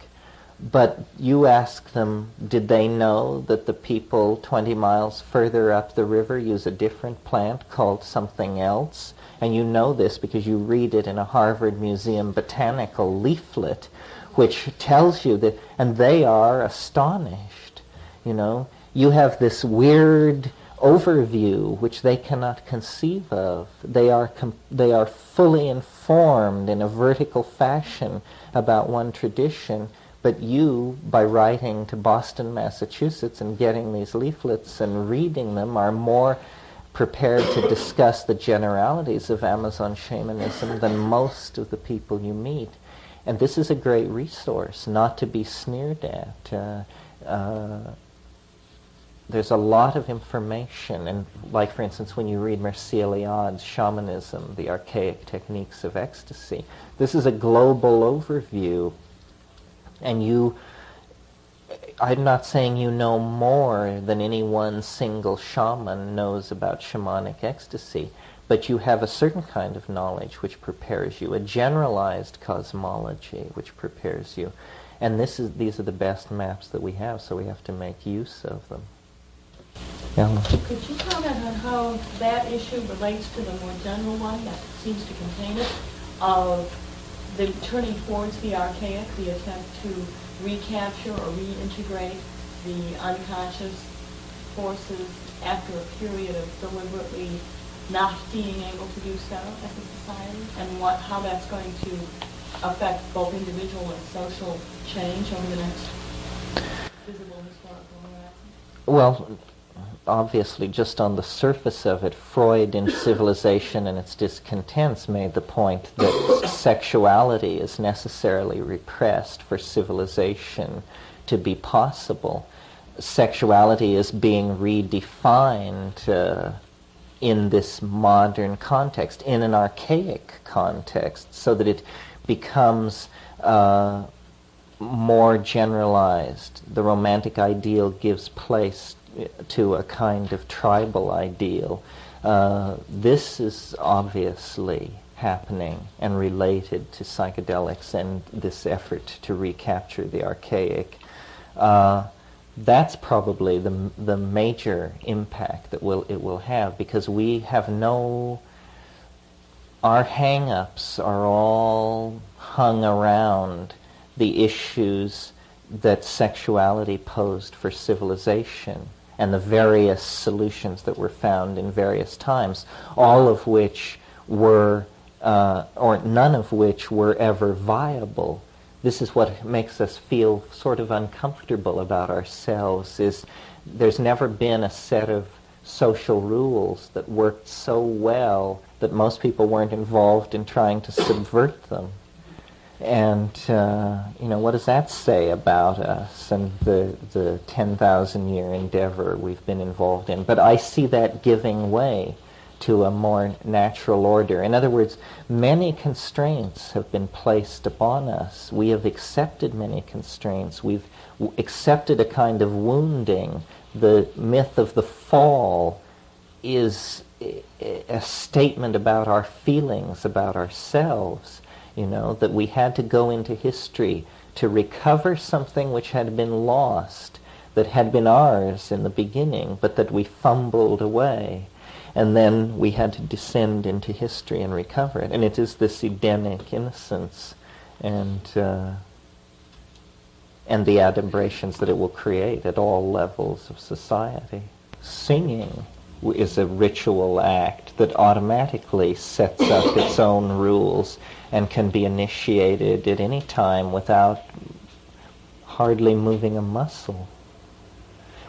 But you ask them, did they know that the people 20 miles further up the river use a different plant called something else? And you know this because you read it in a Harvard Museum botanical leaflet, which tells you that, and they are astonished. You have this weird overview which they cannot conceive of. They are fully informed in a vertical fashion about one tradition, but you, by writing to Boston, Massachusetts, and getting these leaflets and reading them, are more prepared to discuss the generalities of Amazon shamanism than most of the people you meet. And this is a great resource, not to be sneered at. There's a lot of information, and like, for instance, when you read Mircea Eliade's Shamanism, the Archaic Techniques of Ecstasy, this is a global overview. And I'm not saying you know more than any one single shaman knows about shamanic ecstasy, but you have a certain kind of knowledge which prepares you, a generalized cosmology which prepares you. And these are the best maps that we have, so we have to make use of them. Ellen? Could you comment on how that issue relates to the more general one that seems to contain it, of the turning towards the archaic, the attempt to recapture or reintegrate the unconscious forces after a period of deliberately not being able to do so as a society, and how that's going to affect both individual and social change over the next visible historical horizon? Well, obviously, just on the surface of it, Freud in Civilization and Its Discontents made the point that sexuality is necessarily repressed for civilization to be possible. Sexuality is being redefined in this modern context, in an archaic context, so that it becomes more generalized. The romantic ideal gives place to a kind of tribal ideal. This is obviously happening and related to psychedelics and this effort to recapture the archaic. That's probably the major impact that it will have, because we have our hang-ups are all hung around the issues that sexuality posed for civilization and the various solutions that were found in various times, all of which were, or none of which were ever viable. This is what makes us feel sort of uncomfortable about ourselves, is there's never been a set of social rules that worked so well that most people weren't involved in trying to subvert them. And, what does that say about us and the 10,000-year endeavor we've been involved in? But I see that giving way to a more natural order. In other words, many constraints have been placed upon us. We have accepted many constraints. We've accepted a kind of wounding. The myth of the fall is a statement about our feelings, about ourselves. That we had to go into history to recover something which had been lost, that had been ours in the beginning, but that we fumbled away. And then we had to descend into history and recover it. And it is this Edenic innocence and the adumbrations that it will create at all levels of society. Singing is a ritual act that automatically sets up its own rules and can be initiated at any time without hardly moving a muscle.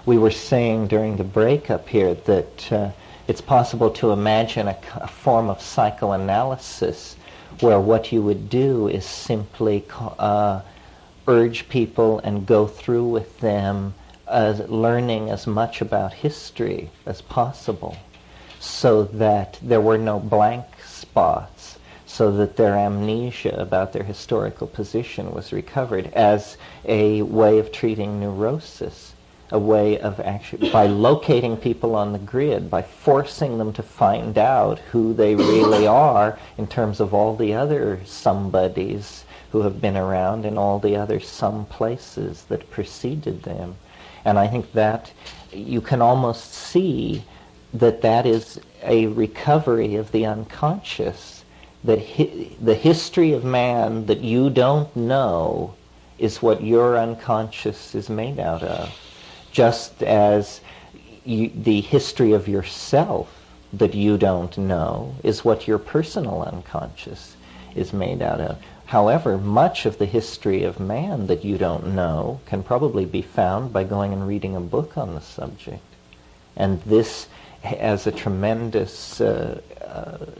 We were saying during the breakup here that it's possible to imagine a form of psychoanalysis where what you would do is simply urge people and go through with them learning as much about history as possible, so that there were no blank spots, so that their amnesia about their historical position was recovered as a way of treating neurosis. a way of actually, by locating people on the grid, by forcing them to find out who they really are in terms of all the other somebodies who have been around and all the other some places that preceded them. And I think that you can almost see that that is a recovery of the unconscious, that the history of man that you don't know is what your unconscious is made out of, just as the history of yourself that you don't know is what your personal unconscious is made out of. However, much of the history of man that you don't know can probably be found by going and reading a book on the subject. And this has a tremendous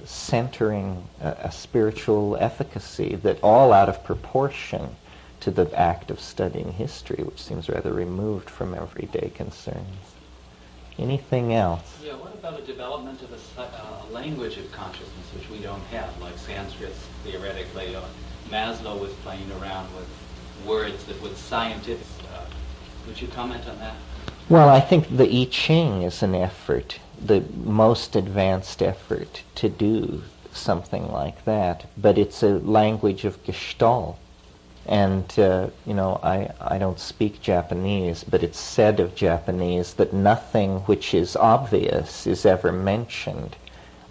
centering, a spiritual efficacy that all out of proportion to the act of studying history, which seems rather removed from everyday concerns. Anything else? Yeah, what about a development of a language of consciousness which we don't have, like Sanskrit theoretically, or Maslow was playing around with words that would scientific. Would you comment on that? Well, I think the I Ching is an effort, the most advanced effort to do something like that, but it's a language of Gestalt. And, I don't speak Japanese, but it's said of Japanese that nothing which is obvious is ever mentioned.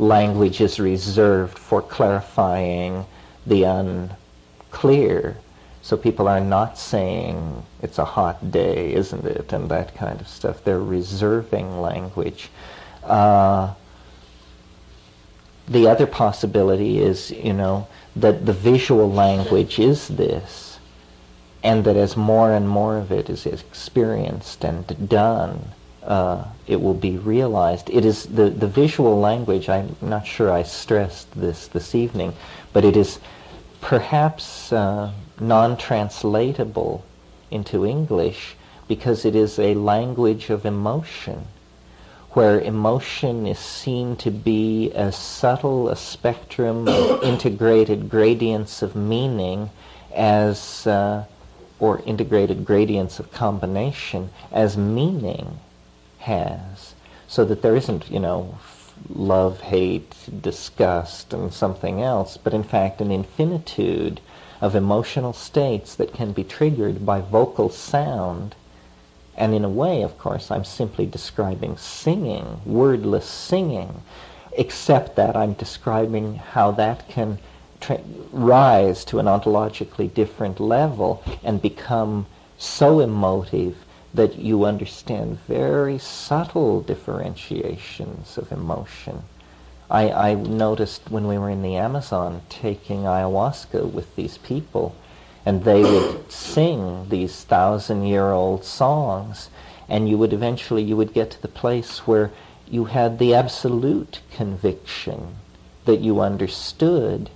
Language is reserved for clarifying the unclear. So people are not saying, it's a hot day, isn't it, and that kind of stuff. They're reserving language. The other possibility is, that the visual language is this, and that as more and more of it is experienced and done, it will be realized. It is the visual language, I'm not sure I stressed this evening, but it is perhaps non-translatable into English because it is a language of emotion, where emotion is seen to be as subtle a spectrum of integrated gradients of meaning as, or integrated gradients of combination as meaning has. So that there isn't, love, hate, disgust, and something else, but in fact an infinitude of emotional states that can be triggered by vocal sound. And in a way, of course, I'm simply describing singing, wordless singing, except that I'm describing how that can rise to an ontologically different level and become so emotive that you understand very subtle differentiations of emotion. I noticed when we were in the Amazon taking ayahuasca with these people, and they would sing these 1,000-year-old songs, and you would get to the place where you had the absolute conviction that you understood,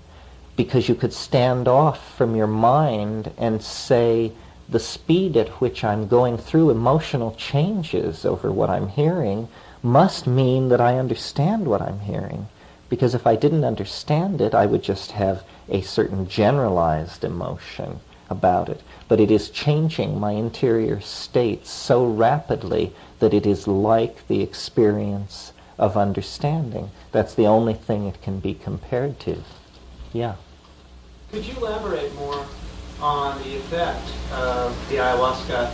because you could stand off from your mind and say, the speed at which I'm going through emotional changes over what I'm hearing must mean that I understand what I'm hearing. Because if I didn't understand it, I would just have a certain generalized emotion about it. But it is changing my interior state so rapidly that it is like the experience of understanding. That's the only thing it can be compared to. Yeah. Could you elaborate more on the effect of the ayahuasca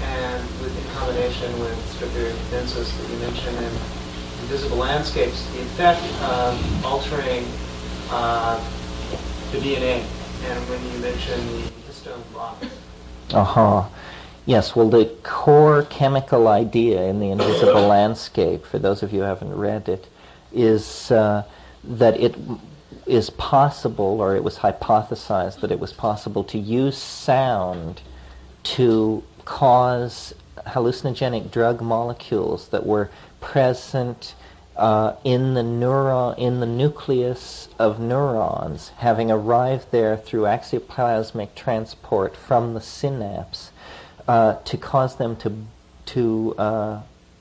and in combination with strychnodensis that you mentioned in Invisible Landscapes, the effect of altering the DNA, and when you mentioned the histone blocks? Yes, well, the core chemical idea in the Invisible Landscape, for those of you who haven't read it, is that it is possible, or it was hypothesized that it was possible to use sound to cause hallucinogenic drug molecules that were present in the nucleus of neurons, having arrived there through axioplasmic transport from the synapse, to cause them to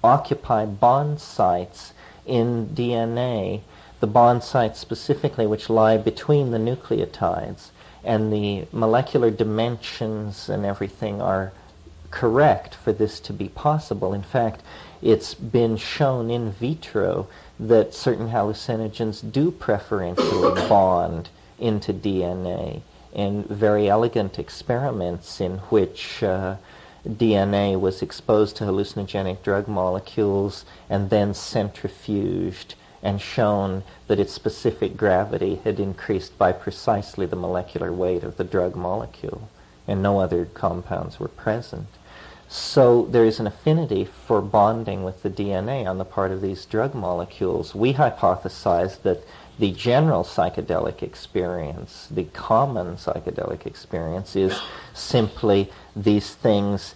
occupy bond sites in DNA, the bond sites specifically which lie between the nucleotides, and the molecular dimensions and everything are correct for this to be possible. In fact, it's been shown in vitro that certain hallucinogens do preferentially bond into DNA in very elegant experiments in which DNA was exposed to hallucinogenic drug molecules and then centrifuged and shown that its specific gravity had increased by precisely the molecular weight of the drug molecule, and no other compounds were present. So there is an affinity for bonding with the DNA on the part of these drug molecules. We hypothesized that the general psychedelic experience, the common psychedelic experience, is simply these things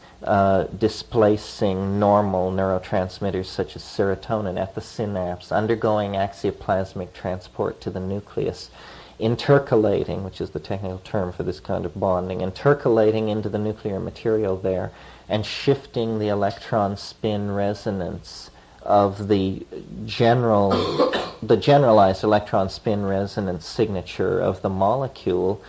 displacing normal neurotransmitters such as serotonin at the synapse, undergoing axioplasmic transport to the nucleus, intercalating, which is the technical term for this kind of bonding, intercalating into the nuclear material there, and shifting the electron spin resonance of the generalized electron spin resonance signature of the molecule,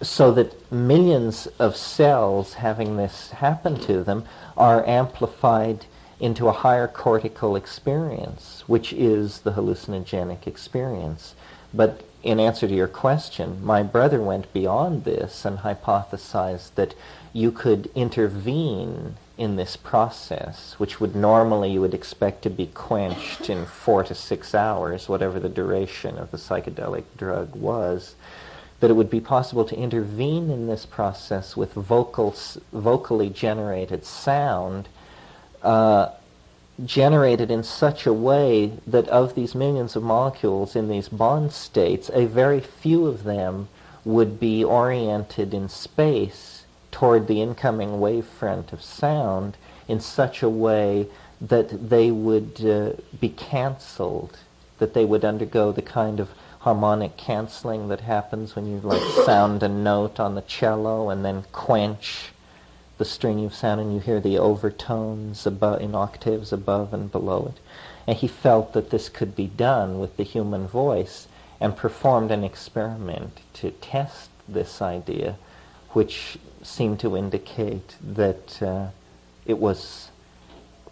so that millions of cells having this happen to them are amplified into a higher cortical experience, which is the hallucinogenic experience. But in answer to your question, my brother went beyond this and hypothesized that you could intervene in this process, which would normally you would expect to be quenched in 4 to 6 hours, whatever the duration of the psychedelic drug was, that it would be possible to intervene in this process with vocally generated sound, generated in such a way that of these millions of molecules in these bond states, a very few of them would be oriented in space toward the incoming wavefront of sound in such a way that they would be canceled, that they would undergo the kind of harmonic canceling that happens when you sound a note on the cello and then quench the string of sound and you hear the overtones in octaves above and below it. And he felt that this could be done with the human voice and performed an experiment to test this idea, which seemed to indicate that it was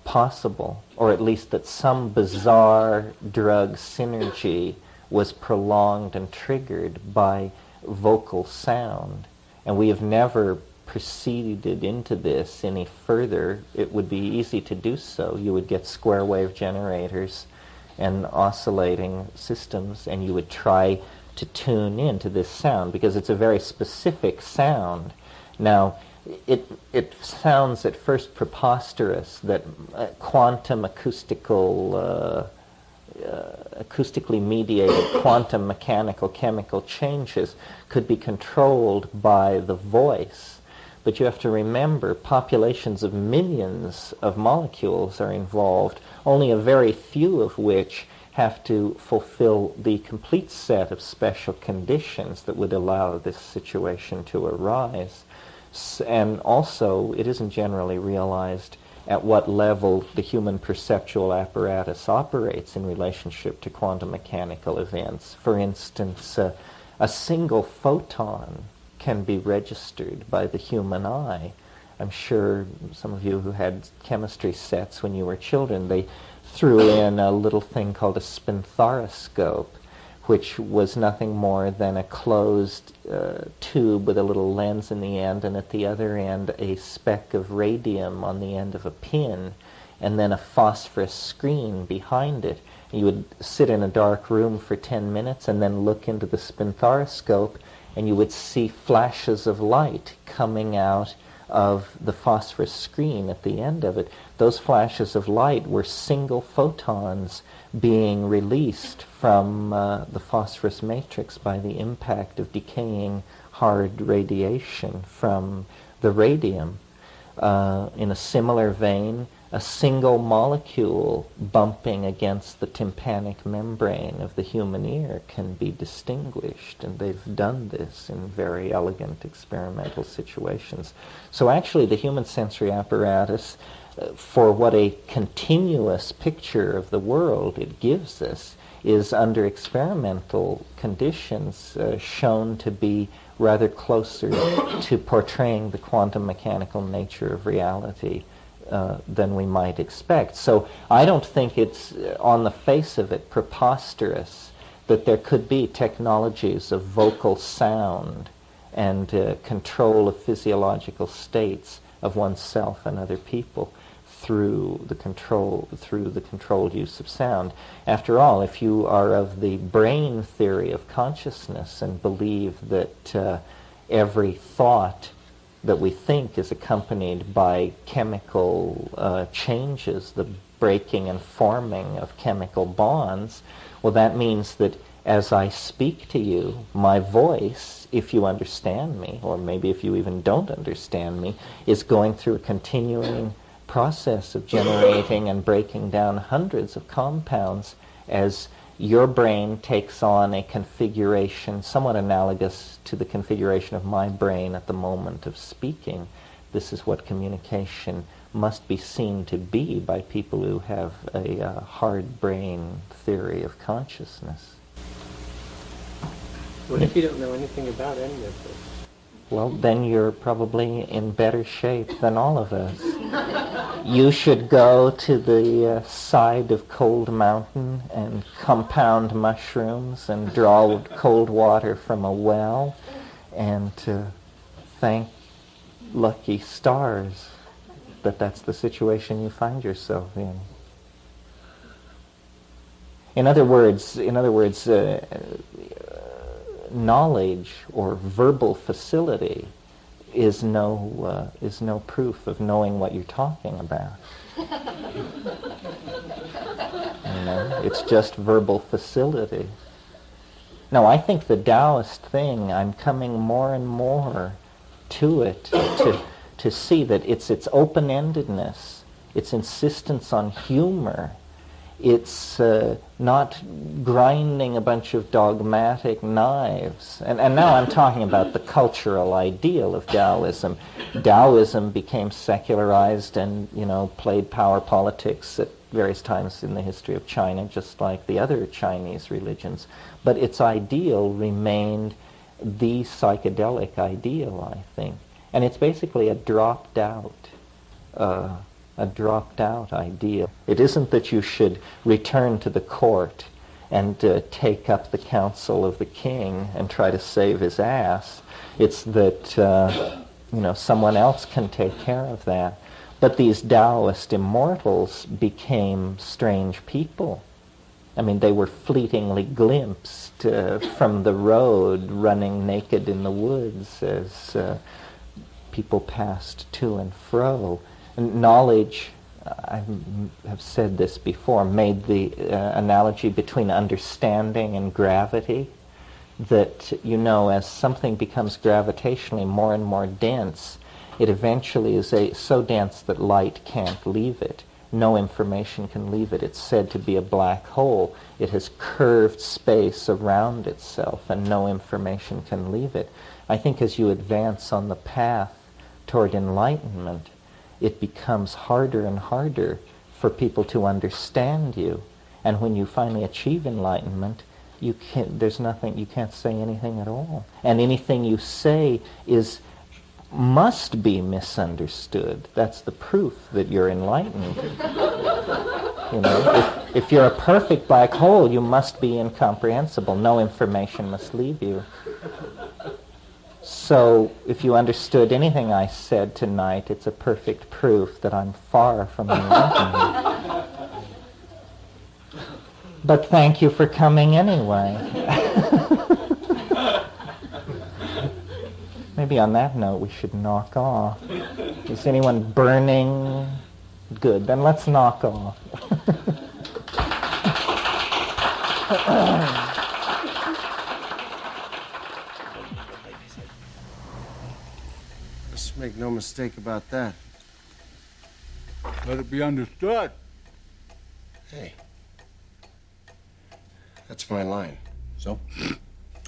possible, or at least that some bizarre drug synergy was prolonged and triggered by vocal sound. And we have never proceeded into this any further. It would be easy to do so. You would get square wave generators and oscillating systems, and you would try to tune into this sound because it's a very specific sound. Now, it sounds at first preposterous that quantum acoustically mediated quantum mechanical chemical changes could be controlled by the voice. But you have to remember, populations of millions of molecules are involved, only a very few of which have to fulfill the complete set of special conditions that would allow this situation to arise. And also, it isn't generally realized at what level the human perceptual apparatus operates in relationship to quantum mechanical events. For instance, a single photon can be registered by the human eye. I'm sure some of you who had chemistry sets when you were children, they threw in a little thing called a spinthariscope, which was nothing more than a closed tube with a little lens in the end, and at the other end a speck of radium on the end of a pin, and then a phosphorus screen behind it. You would sit in a dark room for 10 minutes and then look into the spinthariscope, and you would see flashes of light coming out of the phosphorus screen at the end of it. Those flashes of light were single photons being released from the phosphorus matrix by the impact of decaying hard radiation from the radium. In a similar vein, a single molecule bumping against the tympanic membrane of the human ear can be distinguished, and they've done this in very elegant experimental situations. So actually the human sensory apparatus, for what a continuous picture of the world it gives us, is under experimental conditions shown to be rather closer to portraying the quantum mechanical nature of reality than we might expect. So I don't think it's, on the face of it, preposterous that there could be technologies of vocal sound and control of physiological states of oneself and other people through the controlled use of sound. After all, if you are of the brain theory of consciousness and believe that every thought that we think is accompanied by chemical changes, the breaking and forming of chemical bonds, well, that means that as I speak to you, my voice, if you understand me, or maybe if you even don't understand me, is going through a continuing process of generating and breaking down hundreds of compounds as your brain takes on a configuration somewhat analogous to the configuration of my brain at the moment of speaking. This is what communication must be seen to be by people who have a hard brain theory of consciousness. What if you don't know anything about any of this? Well, then you're probably in better shape than all of us. You should go to the side of Cold Mountain and compound mushrooms and draw cold water from a well and thank lucky stars that that's the situation you find yourself in. In other words, knowledge or verbal facility is no proof of knowing what you're talking about. It's just verbal facility. No, I think the Taoist thing, I'm coming more and more to it to see that it's its open-endedness, its insistence on humor. It's not grinding a bunch of dogmatic knives. And now I'm talking about the cultural ideal of Taoism. Taoism became secularized and, played power politics at various times in the history of China, just like the other Chinese religions. But its ideal remained the psychedelic ideal, I think. And it's basically a dropped out ideal. It isn't that you should return to the court and take up the counsel of the king and try to save his ass. It's that someone else can take care of that. But these Taoist immortals became strange people. I mean, they were fleetingly glimpsed from the road, running naked in the woods as people passed to and fro. And knowledge, I have said this before, made the analogy between understanding and gravity, that, as something becomes gravitationally more and more dense, it eventually is so dense that light can't leave it. No information can leave it. It's said to be a black hole. It has curved space around itself, and no information can leave it. I think as you advance on the path toward enlightenment, it becomes harder and harder for people to understand you. And when you finally achieve enlightenment, you can't say anything at all. And anything you say must be misunderstood. That's the proof that you're enlightened. If you're a perfect black hole, you must be incomprehensible. No information must leave you. So if you understood anything I said tonight, it's a perfect proof that I'm far from enlightened. But thank you for coming anyway. Maybe on that note we should knock off. Is anyone burning? Good, then let's knock off. Let's make no mistake about that. Let it be understood. Hey. That's my line. So?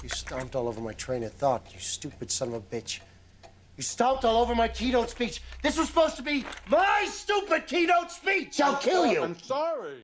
You stomped all over my train of thought, you stupid son of a bitch. You stomped all over my keynote speech. This was supposed to be my stupid keynote speech. I'll kill you. I'm sorry.